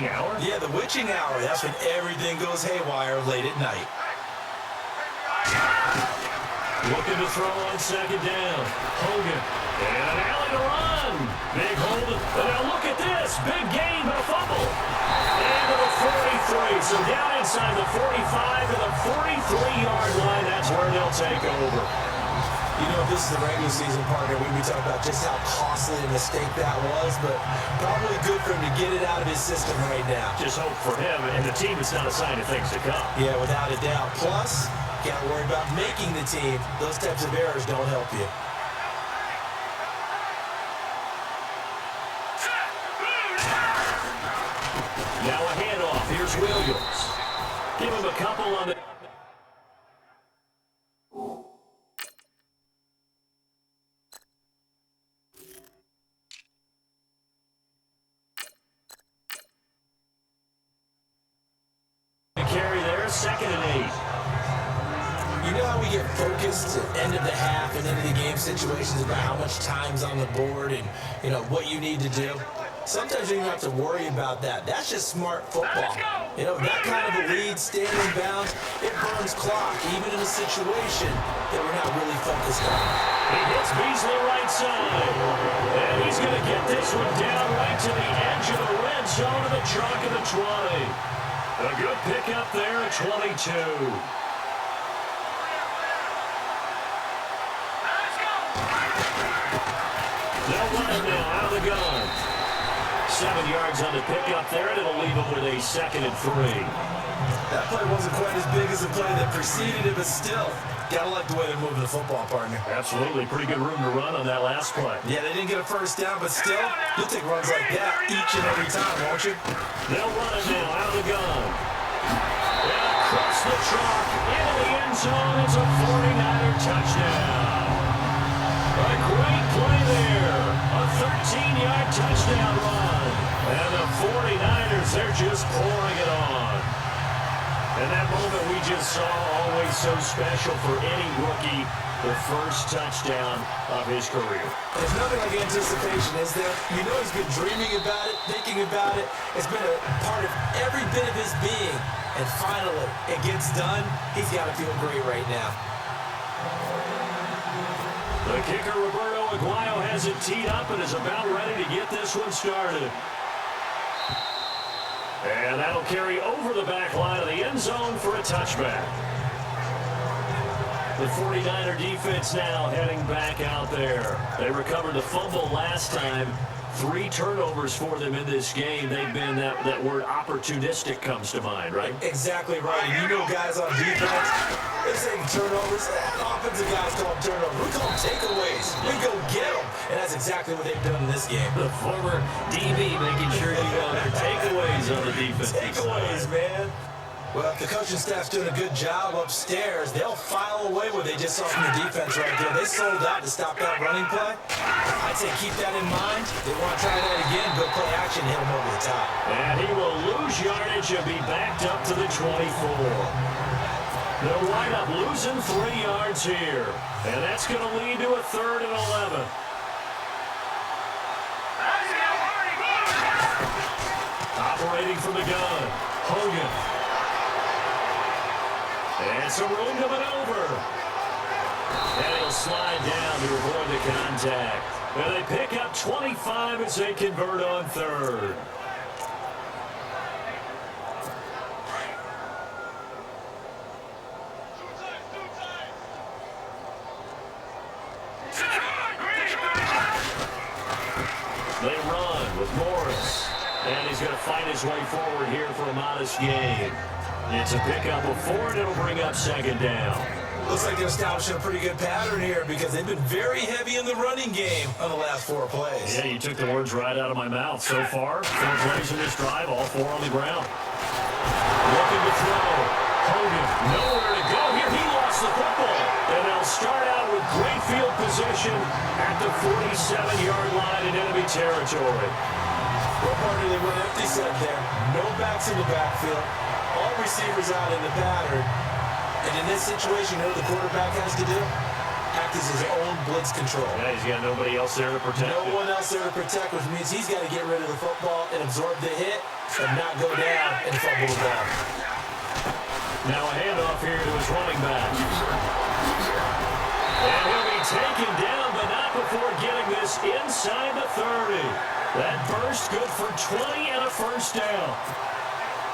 [SPEAKER 1] hour?
[SPEAKER 2] Yeah, the witching hour. That's when everything goes haywire late at night.
[SPEAKER 1] Looking to throw on second down. Hogan. And an alley to run. Big hold. And now look at this. Big gain, but a fumble. And to the 43. So down inside the 45 to the 43-yard line. That's where they'll take over.
[SPEAKER 2] You know, if this is the regular season, partner, we'd be talking about just how costly a mistake that was, but probably good for him to get it out of his system right now.
[SPEAKER 1] Just hope for him and the team it's not a sign of things to come.
[SPEAKER 2] Yeah, without a doubt. Plus, can't worry about making the team. Those types of errors don't help you.
[SPEAKER 1] Now a handoff. Here's Williams. Give him a couple on the... carry there, 2nd and 8.
[SPEAKER 2] You know how we get focused at end of the half and into the game situations about how much time's on the board and, you know, what you need to do? Sometimes you don't have to worry about that. That's just smart football. You know, that kind of a lead, standing bounds, it burns clock, even in a situation that we're not really focused on.
[SPEAKER 1] He hits Beasley right side. And he's going to get this one down right to the edge of the red zone to the chalk of the 20. A good pickup there at 22. They'll run it now out of the gun. 7 yards on the pickup there, and it'll leave them with a 2nd and 3.
[SPEAKER 2] That play wasn't quite as big as the play that preceded it, but still, gotta like the way they're moving the football, partner.
[SPEAKER 1] Absolutely. Pretty good room to run on that last play.
[SPEAKER 2] Yeah, they didn't get a first down, but still, you'll take runs like that each and every time, won't you?
[SPEAKER 1] They'll run it now out of the gun. And across the chalk into the end zone. It's a 49er touchdown. A great play there. A 13-yard touchdown run. And the 49ers, they're just pouring it on. And that moment we just saw, always so special for any rookie, the first touchdown of his career.
[SPEAKER 2] There's nothing like anticipation, is there? You know he's been dreaming about it, thinking about it. It's been a part of every bit of his being. And finally, it gets done. He's got to feel great right now.
[SPEAKER 1] The kicker, Roberto Aguayo, has it teed up and is about ready to get this one started. And that'll carry over the back line of the end zone for a touchback. The 49er defense now heading back out there. They recovered the fumble last time. 3 turnovers for them in this game. They've been, that word opportunistic comes to mind, right?
[SPEAKER 2] Exactly right. And you know guys on defense, they say turnovers. Offensive guys call them turnovers. We call them takeaways. We go get them. And that's exactly what they've done in this game.
[SPEAKER 1] The former DB making sure you know their takeaways on the defense.
[SPEAKER 2] Takeaways, man. Well, the coaching staff's doing a good job upstairs. They'll file away what they just saw from the defense right there. They sold out to stop that running play. I'd say keep that in mind. They want to try that again, go play action, hit him over the top.
[SPEAKER 1] And he will lose yardage and be backed up to the 24. They'll wind up losing 3 yards here. And that's going to lead to a 3rd and 11. Operating from the gun, Hogan. And some room to maneuver. And he'll slide down to avoid the contact. And they pick up 25 as they convert on 3rd. They run with Morris. And he's going to fight his way forward here for a modest gain. It's a pickup of 4, and it'll bring up 2nd down.
[SPEAKER 2] Looks like they're establishing a pretty good pattern here because they've been very heavy in the running game on the last 4 plays.
[SPEAKER 1] Yeah, you took the words right out of my mouth. So far, 4 plays in this drive, all 4 on the ground. Looking to throw. Hogan, nowhere to go here. He lost the football. And they'll start out with great field position at the 47-yard line in enemy territory.
[SPEAKER 2] What part of they went empty set there? No backs in the backfield. All receivers out in the pattern. And in this situation, you know what the quarterback has to do? Act as his own blitz control.
[SPEAKER 1] Yeah, he's got nobody else there to protect
[SPEAKER 2] No one else there to protect, which means he's got to get rid of the football and absorb the hit and not go down and fumble the ball.
[SPEAKER 1] Now a handoff here to his running back. And he'll be taken down, but not before getting this inside the 30. That burst good for 20 and a 1st down.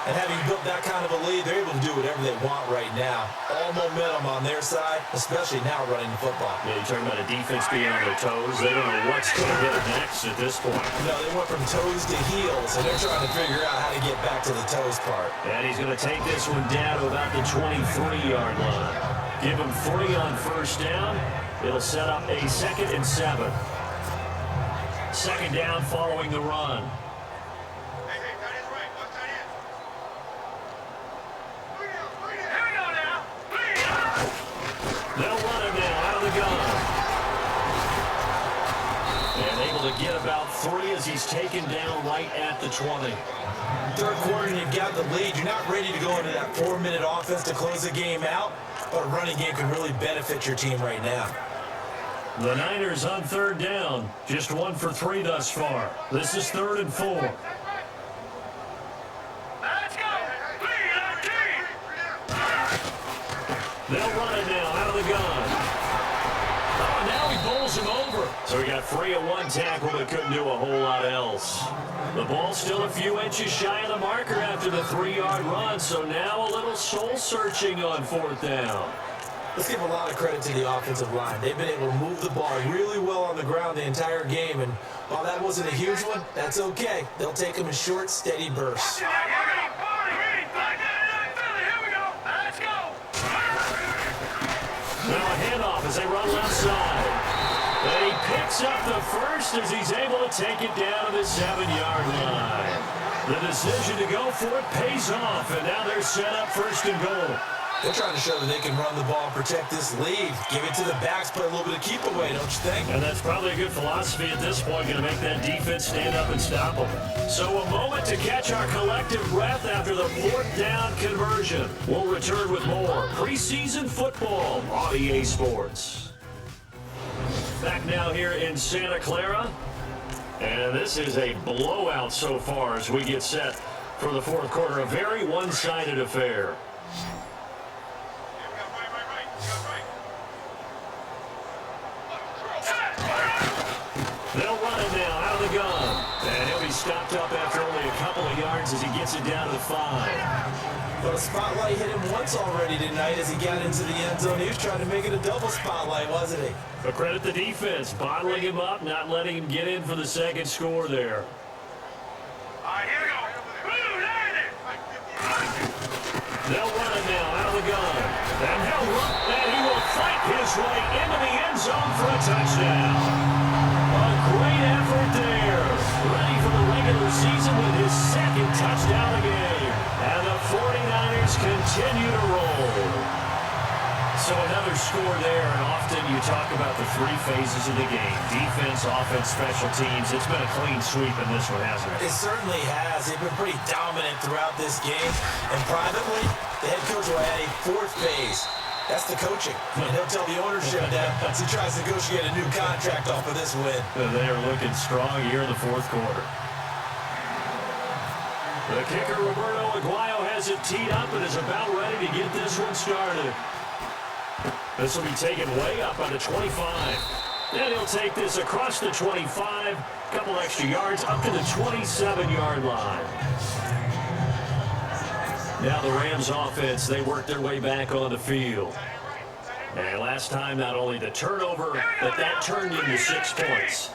[SPEAKER 2] And having built that kind of a lead, they're able to do whatever they want right now. All momentum on their side, especially now running the football.
[SPEAKER 1] Yeah, you're talking about a defense being on their toes. They don't know what's going to hit them next at this point.
[SPEAKER 2] No, they went from toes to heels, and they're trying to figure out how to get back to the toes part.
[SPEAKER 1] And he's going to take this one down to about the 23-yard line. Give him 3 on 1st down. It'll set up a 2nd and 7. 2nd down following the run. They'll run him now out of the gun. And able to get about 3 as he's taken down right at the 20.
[SPEAKER 2] 3rd quarter, and you've got the lead. You're not ready to go into that 4-minute offense to close the game out, but a running game can really benefit your team right now.
[SPEAKER 1] The Niners on 3rd down. Just 1 for 3 thus far. This is 3rd and 4.
[SPEAKER 5] Let's go.
[SPEAKER 1] They'll run it now out of the gun. Oh, now he bowls him over. So he got free of 1 tackle but couldn't do a whole lot else. The ball's still a few inches shy of the marker after the 3-yard run, so now a little soul-searching on 4th down.
[SPEAKER 2] Let's give a lot of credit to the offensive line. They've been able to move the ball really well on the ground the entire game, and while that wasn't a huge one, that's okay. They'll take them in short, steady bursts.
[SPEAKER 5] Now
[SPEAKER 1] a handoff as they run left side. And he picks up the 1st as he's able to take it down to the 7-yard line. The decision to go for it pays off, and now they're set up 1st and goal.
[SPEAKER 2] They're trying to show that they can run the ball and protect this lead. Give it to the backs, play a little bit of keep away, don't you think?
[SPEAKER 1] And that's probably a good philosophy at this point, going to make that defense stand up and stop them. So a moment to catch our collective breath after the 4th down conversion. We'll return with more preseason football on EA Sports. Back now here in Santa Clara. And this is a blowout so far as we get set for the 4th quarter. A very one-sided affair. They'll run it now out of the gun. And he'll be stopped up after only a couple of yards as he gets it down to the 5.
[SPEAKER 2] But a spotlight hit him once already tonight as he got into the end zone. He was trying to make it a double spotlight, wasn't he?
[SPEAKER 1] But credit the defense, bottling him up, not letting him get in for the second score there.
[SPEAKER 5] All right, here we go.
[SPEAKER 1] They'll run it now out of the gun. And he'll run, and he will fight his way into the end zone for a touchdown. A great effort there. Ready for the regular season with his second touchdown of the game. And the 49ers continue to roll. So another score there, and often you talk about the three phases of the game. Defense, offense, special teams. It's been a clean sweep in this one, hasn't it?
[SPEAKER 2] It certainly has. They've been pretty dominant throughout this game. And privately, the head coach will add a fourth phase. That's the coaching. And he'll tell the ownership that as he tries to negotiate a new contract off of this win.
[SPEAKER 1] They are looking strong here in the fourth quarter. The kicker, Roberto Aguayo, has it teed up and is about ready to get this one started. This will be taken way up on the 25. Then he'll take this across the 25, a couple extra yards up to the 27-yard line. Now the Rams offense, they work their way back on the field. And last time, not only the turnover, but that turned into 6 points.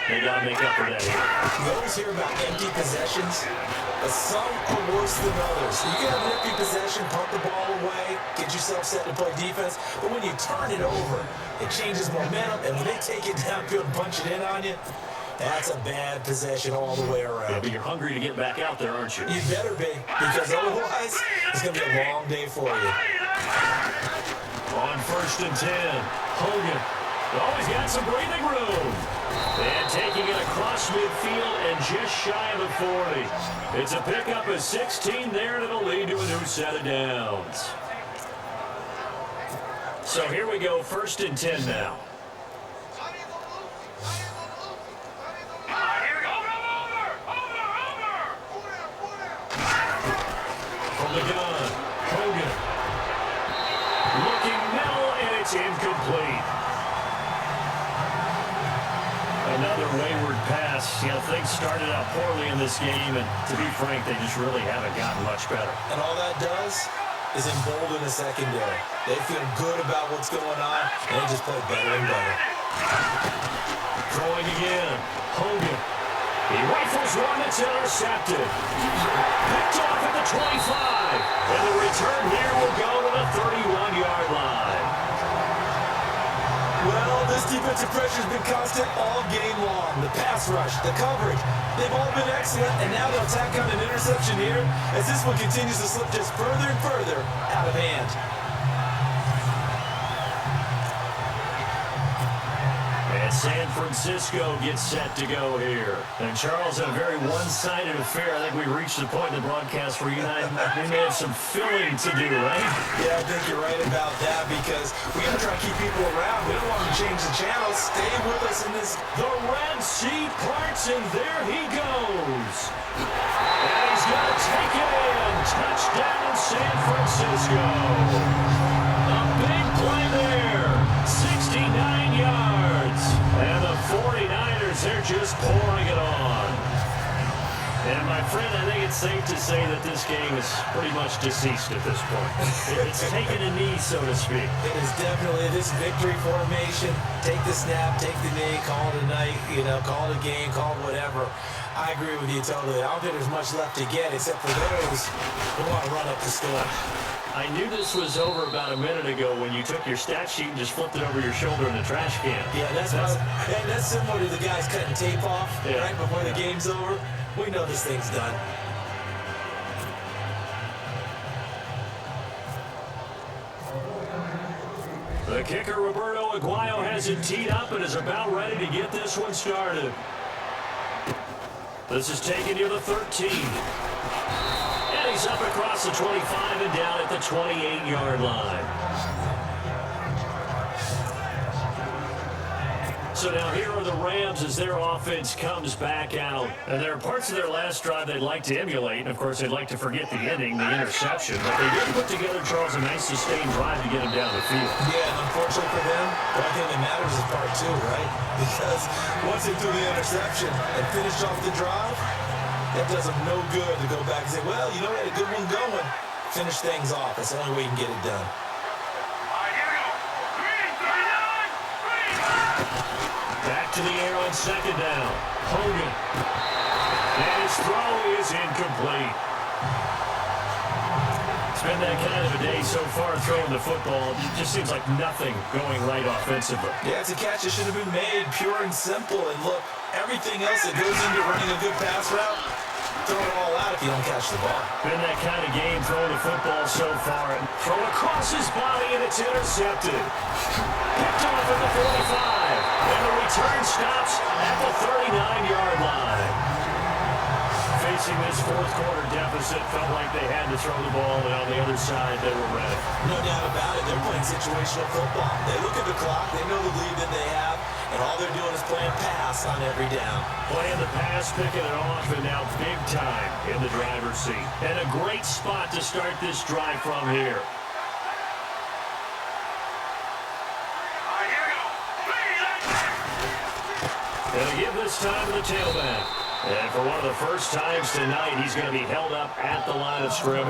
[SPEAKER 1] They got to make up for that here.
[SPEAKER 2] You always hear about empty possessions, but some are worse than others. You can have an empty possession, pump the ball away, get yourself set to play defense, but when you turn it over, it changes momentum, and when they take it downfield and punch it in on you, that's a bad possession all the way around.
[SPEAKER 1] Yeah, but you're hungry to get back out there, aren't you?
[SPEAKER 2] You better be, because otherwise, it's going to be a long day for you.
[SPEAKER 1] On 1st and 10, Hogan. Oh, he's got some breathing room. And taking it across midfield and just shy of the 40. It's a pickup of 16 there, and it'll lead to a new set of downs. So here we go, 1st and 10 now. From the gun, Hogan. Looking middle, and it's incomplete. Another wayward pass. You know, things started out poorly in this game, and to be frank, they just really haven't gotten much better.
[SPEAKER 2] And all that does is embolden the secondary. They feel good about what's going on, and they just play better and better.
[SPEAKER 1] Throwing again. Hogan. He rifles one that's intercepted. Picked off at the 25. And the return here will go to the 31-yard line.
[SPEAKER 2] Well, this defensive pressure has been constant all game long. The pass rush, the coverage, they've all been excellent, and now they'll tack on an interception here as this one continues to slip just further and further out of hand.
[SPEAKER 1] And San Francisco gets set to go here. And Charles, a very one-sided affair. I think we reached the point in the broadcast where you and I may have some filling to do, right?
[SPEAKER 2] Yeah, I think you're right about that because we got to try to keep people around. We don't want to change the channel. Stay with us in this.
[SPEAKER 1] The Red Sea parts, and there he goes. And he's going to take it in. Touchdown, San Francisco. A big play there. 69 yards. And the 49ers, they're just pouring it on. And my friend, I think it's safe to say that this game is pretty much deceased at this point. It's taken a knee, so to speak.
[SPEAKER 2] It is definitely this victory formation. Take the snap, take the knee, call it a night, call it a game, call it whatever. I agree with you totally. I don't think there's much left to get except for those who want to run up the score.
[SPEAKER 1] I knew this was over about a minute ago when you took your stat sheet and just flipped it over your shoulder in the trash can.
[SPEAKER 2] Yeah, that's similar to the guys cutting tape off right before the game's over. We know this thing's done.
[SPEAKER 1] The kicker, Roberto Aguayo, has it teed up and is about ready to get this one started. This is taken near the 13. And he's up across the 25 and down at the 28-yard line. So now here are the Rams as their offense comes back out. And there are parts of their last drive they'd like to emulate. And, of course, they'd like to forget the ending, the interception. But they did put together, Charles, a nice sustained drive to get him down the field.
[SPEAKER 2] Yeah, and unfortunately for them, the only thing that matters is part two, right? Because once they threw the interception and finished off the drive, that does them no good to go back and say, well, we had a good one going. finish things off. That's the only way you can get it done.
[SPEAKER 5] Here we go. Green, 39, green.
[SPEAKER 1] Back to the air on second down. Hogan. And his throw is incomplete. It's been that kind of a day so far throwing the football. It just seems like nothing going right offensively.
[SPEAKER 2] Yeah, it's a catch that should have been made, pure and simple. And look, everything else that goes into running a good pass route, throw it all out if you don't catch the ball.
[SPEAKER 1] Been that kind of game throwing the football so far. Throw across his body and it's intercepted. Picked off at the 45. And the return stops at the 39-yard line. Facing this fourth quarter deficit, felt like they had to throw the ball, and on the other side, they were ready.
[SPEAKER 2] No doubt about it. They're playing situational football. They look at the clock. They know the lead that they have, and all they're doing is playing pass on every down.
[SPEAKER 1] Playing the pass, picking it off, and now big time in the driver's seat. And a great spot to start this drive from here.
[SPEAKER 5] Here we go.
[SPEAKER 1] And they give this time to the tailback. And for one of the first times tonight, he's going to be held up at the line of scrimmage.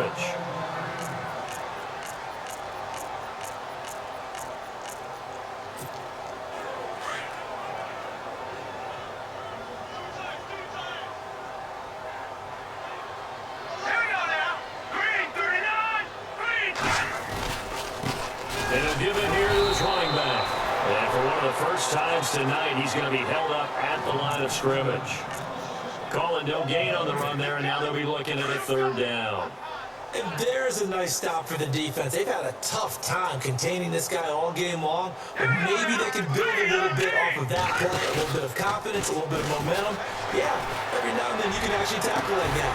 [SPEAKER 5] Here we go now. Green, 39, green.
[SPEAKER 1] And he'll give it here to his running back. And for one of the first times tonight, he's going to be held up at the line of scrimmage. Calling no gain on the run there, and now they'll be looking at a third down.
[SPEAKER 2] And there's a nice stop for the defense. They've had a tough time containing this guy all game long, but maybe they can build a little bit off of that play, a little bit of confidence, a little bit of momentum. Yeah, every now and then you can actually tackle that guy.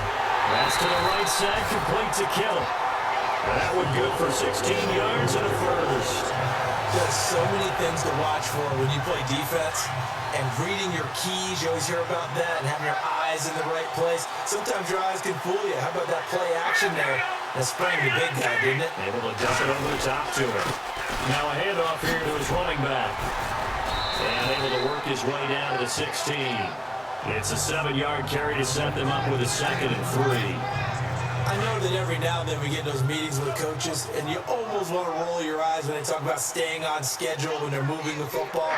[SPEAKER 1] Pass to the right side, complete to Kittle. That would go for 16 yards and a first.
[SPEAKER 2] There's so many things to watch for when you play defense, and reading your keys, you always hear about that, and having your eyes in the right place. Sometimes your eyes can fool you. How about that play action there? That sprang the big guy, didn't it?
[SPEAKER 1] Able to dump it over the top to him. Now a handoff here to his running back. And able to work his way down to the 16. It's a 7-yard carry to set them up with a 2nd and 3.
[SPEAKER 2] I know that every now and then we get in those meetings with coaches, and you almost want to roll your eyes when they talk about staying on schedule when they're moving the football.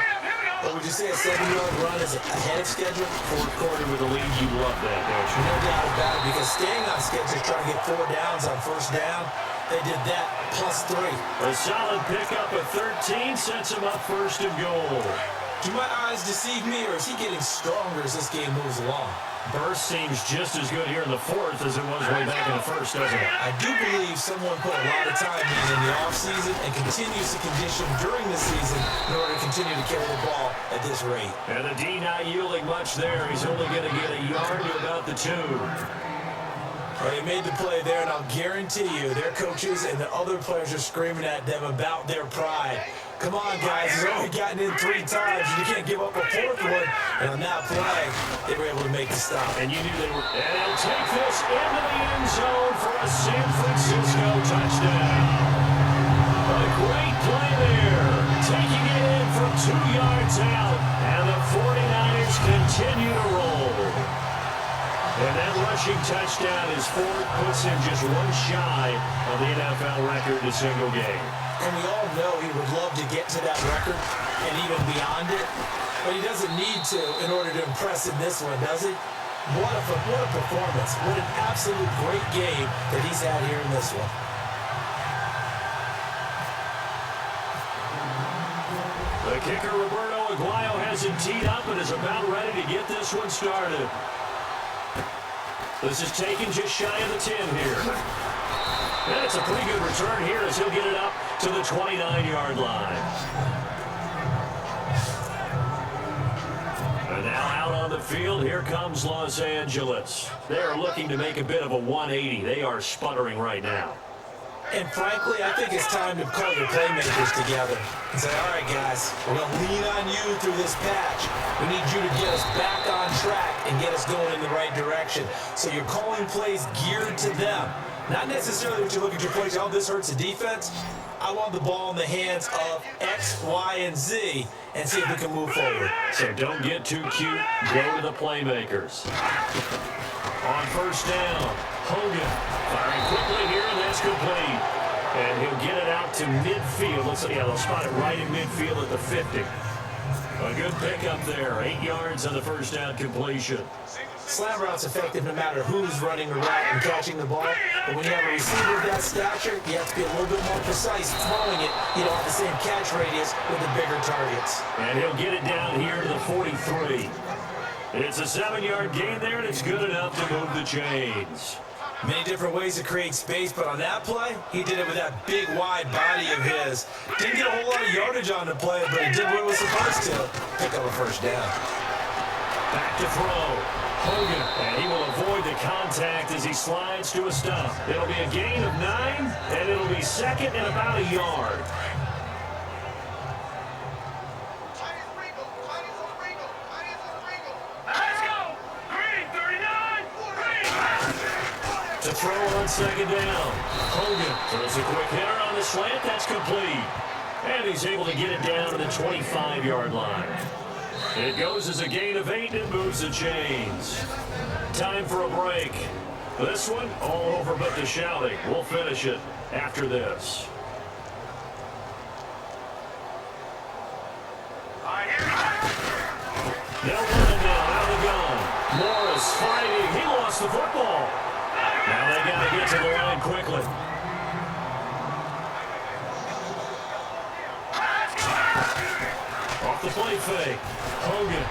[SPEAKER 2] But would you say a 7-yard run is ahead of schedule?
[SPEAKER 1] Fourth quarter with a lead, you love that, don't you?
[SPEAKER 2] No doubt about it, because staying on schedule is trying to get 4 downs on first down. They did that plus 3.
[SPEAKER 1] A solid pickup of 13 sets him up first and goal.
[SPEAKER 2] Do my eyes deceive me, or is he getting stronger as this game moves along?
[SPEAKER 1] Burst seems just as good here in the fourth as it was way back in the first, doesn't it?
[SPEAKER 2] I do believe someone put a lot of time in the offseason and continues to condition during the season in order to continue to carry the ball at this rate.
[SPEAKER 1] And the D not yielding much there. He's only going to get a yard to about the 2.
[SPEAKER 2] Well, they made the play there, and I'll guarantee you their coaches and the other players are screaming at them about their pride. Come on, guys, he's only gotten in 3 times, and you can't give up a 4th one. And on that play, they were able to make the stop.
[SPEAKER 1] And you knew they were. And they'll take this into the end zone for a San Francisco touchdown. A great play there. Taking it in from 2 yards out. And the 49ers continue to roll. And that rushing touchdown is 4th, puts him just 1 shy of the NFL record in a single game.
[SPEAKER 2] And we all know he would love to get to that record and even beyond it, but he doesn't need to in order to impress in this one, does he? What a performance. What an absolute great game that he's had here in this one.
[SPEAKER 1] The kicker, Roberto Aguayo, has him teed up and is about ready to get this one started. This is taken just shy of the 10 here. And it's a pretty good return here as he'll get it up to the 29-yard line. And now out on the field, here comes Los Angeles. They are looking to make a bit of a 180. They are sputtering right now.
[SPEAKER 2] And frankly, I think it's time to call your playmakers together and say, all right, guys, we're going to lean on you through this patch. We need you to get us back on track and get us going in the right direction. So you're calling plays geared to them. Not necessarily what you look at your plays, oh, this hurts the defense. I want the ball in the hands of X, Y, and Z and see if we can move forward.
[SPEAKER 1] So don't get too cute. Go to the playmakers. On first down, Hogan firing quickly here and then That's complete. And he'll get it out to midfield. They'll spot it right in midfield at the 50. A good pickup there. 8 yards on the first down completion.
[SPEAKER 2] Slam route's effective no matter who's running the route and catching the ball. But when you have a receiver of that stature, you have to be a little bit more precise throwing it. You don't have the same catch radius with the bigger targets.
[SPEAKER 1] And he'll get it down here to the 43. It's a 7-yard gain there, and it's good enough to move the chains.
[SPEAKER 2] Many different ways to create space, but on that play, he did it with that big, wide body of his. Didn't get a whole lot of yardage on the play, but he did what he was supposed to. Pick up a first down.
[SPEAKER 1] Back to throw. Hogan, and he will avoid the contact as he slides to a stop. It'll be a gain of 9, and it'll be second and about a yard.
[SPEAKER 5] Let's go! Green, 39! Green!
[SPEAKER 1] To throw on second down. Hogan throws a quick hitter on the slant. That's complete. And he's able to get it down to the 25-yard line. It goes as a gain of 8 and moves the chains. Time for a break. This one, all over but the shouting. We'll finish it after this. They'll run it now out of the gun. Morris fighting. He lost the football. Now they got to get to the line quickly. Off the play fake. Hogan.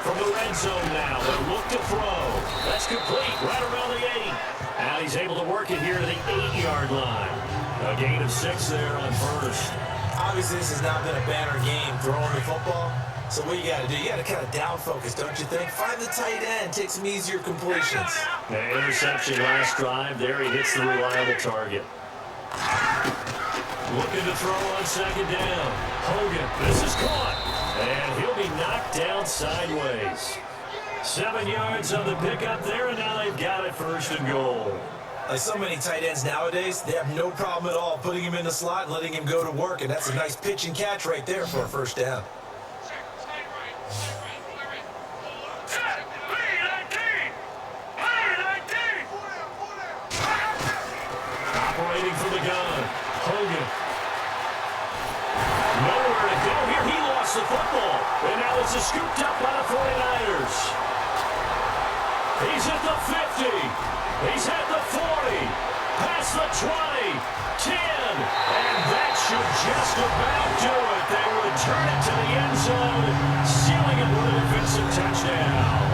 [SPEAKER 1] From the red zone now, they'll look to throw. That's complete right around the 8. Now he's able to work it here to the 8-yard line. A gain of 6 there on first.
[SPEAKER 2] Obviously, this has not been a banner game throwing the football. So what you got to do, you got to kind of down focus, don't you think? Find the tight end, take some easier completions.
[SPEAKER 1] The interception last drive. There he hits the reliable target. Looking to throw on second down. Hogan, this is caught. And he'll be knocked down sideways. 7 yards on the pickup there, and now they've got it first and goal.
[SPEAKER 2] Like so many tight ends nowadays, they have no problem at all putting him in the slot and letting him go to work, and that's a nice pitch and catch right there for a first down.
[SPEAKER 1] Operating from the gun. Hogan. Nowhere to go here. He lost the football. And now it's scooped up by the 49ers. He's at the 50. He's at the 40. Past the 20. 10. And that should just about do it. They return it to the end zone, sealing it with a defensive touchdown.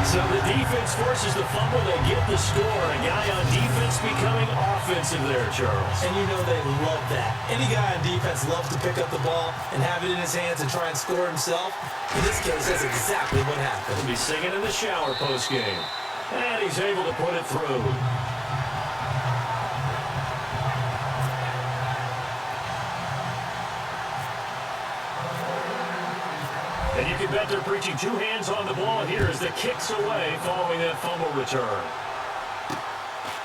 [SPEAKER 1] So the defense forces the fumble. They get the score. A guy on defense becoming offensive there, Charles.
[SPEAKER 2] And you know they love that. Any guy on defense loves to pick up the ball and have it in his hands and try and score himself. In this case, that's exactly what happened.
[SPEAKER 1] He'll be singing in the shower post-game. And he's able to put it through. And you can bet they're preaching 2 hands on the ball here as the kick's away following that fumble return.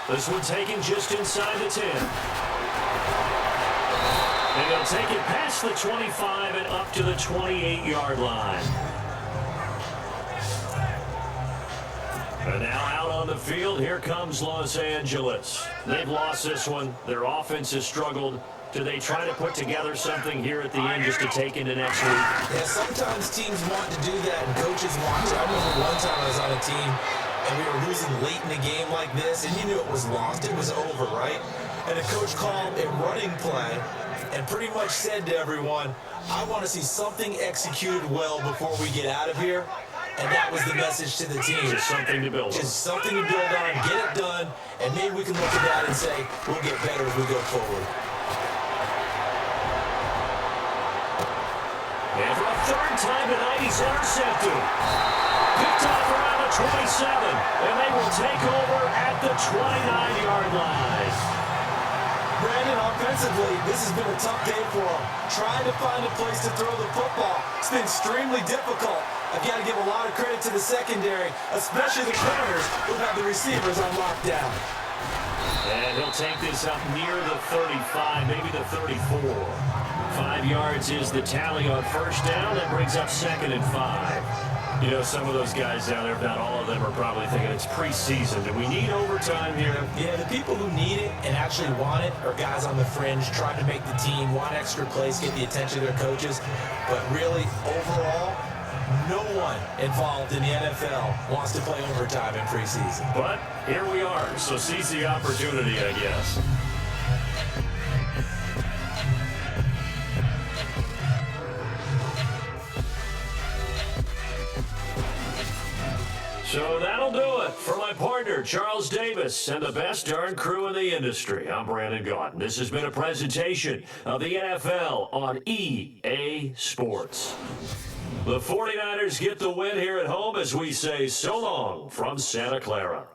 [SPEAKER 1] This one taken just inside the 10. And they'll take it past the 25 and up to the 28-yard line. And now out on the field, here comes Los Angeles. They've lost this one. Their offense has struggled. Do they try to put together something here at the end just to take into next week?
[SPEAKER 2] Yeah, sometimes teams want to do that and coaches want to. I remember one time I was on a team and we were losing late in a game like this and you knew it was lost, it was over, right? And the coach called a running play and pretty much said to everyone, I want to see something executed well before we get out of here. And that was the message to the team.
[SPEAKER 1] Just something to build on.
[SPEAKER 2] Just something to build on, get it done, and maybe we can look at that and say, we'll get better as we go forward.
[SPEAKER 1] And for a third time tonight, he's intercepted. Picked off around the 27, and they will take over at the 29-yard line.
[SPEAKER 2] Brandon, offensively, this has been a tough day for him. Trying to find a place to throw the football. It's been extremely difficult. I've got to give a lot of credit to the secondary, especially the corners who have the receivers on lockdown.
[SPEAKER 1] And he'll take this up near the 35, maybe the 34. 5 yards is the tally on first down. That brings up 2nd and 5. You know, some of those guys down there, if not all of them, are probably thinking it's preseason. Do we need overtime here?
[SPEAKER 2] Yeah, the people who need it and actually want it are guys on the fringe trying to make the team, want extra plays, get the attention of their coaches. But really, overall, no one involved in the NFL wants to play overtime in preseason.
[SPEAKER 1] But here we are, so seize the opportunity, I guess. So that'll do it for my partner, Charles Davis, and the best darn crew in the industry. I'm Brandon Gaudin. This has been a presentation of the NFL on EA Sports. The 49ers get the win here at home as we say so long from Santa Clara.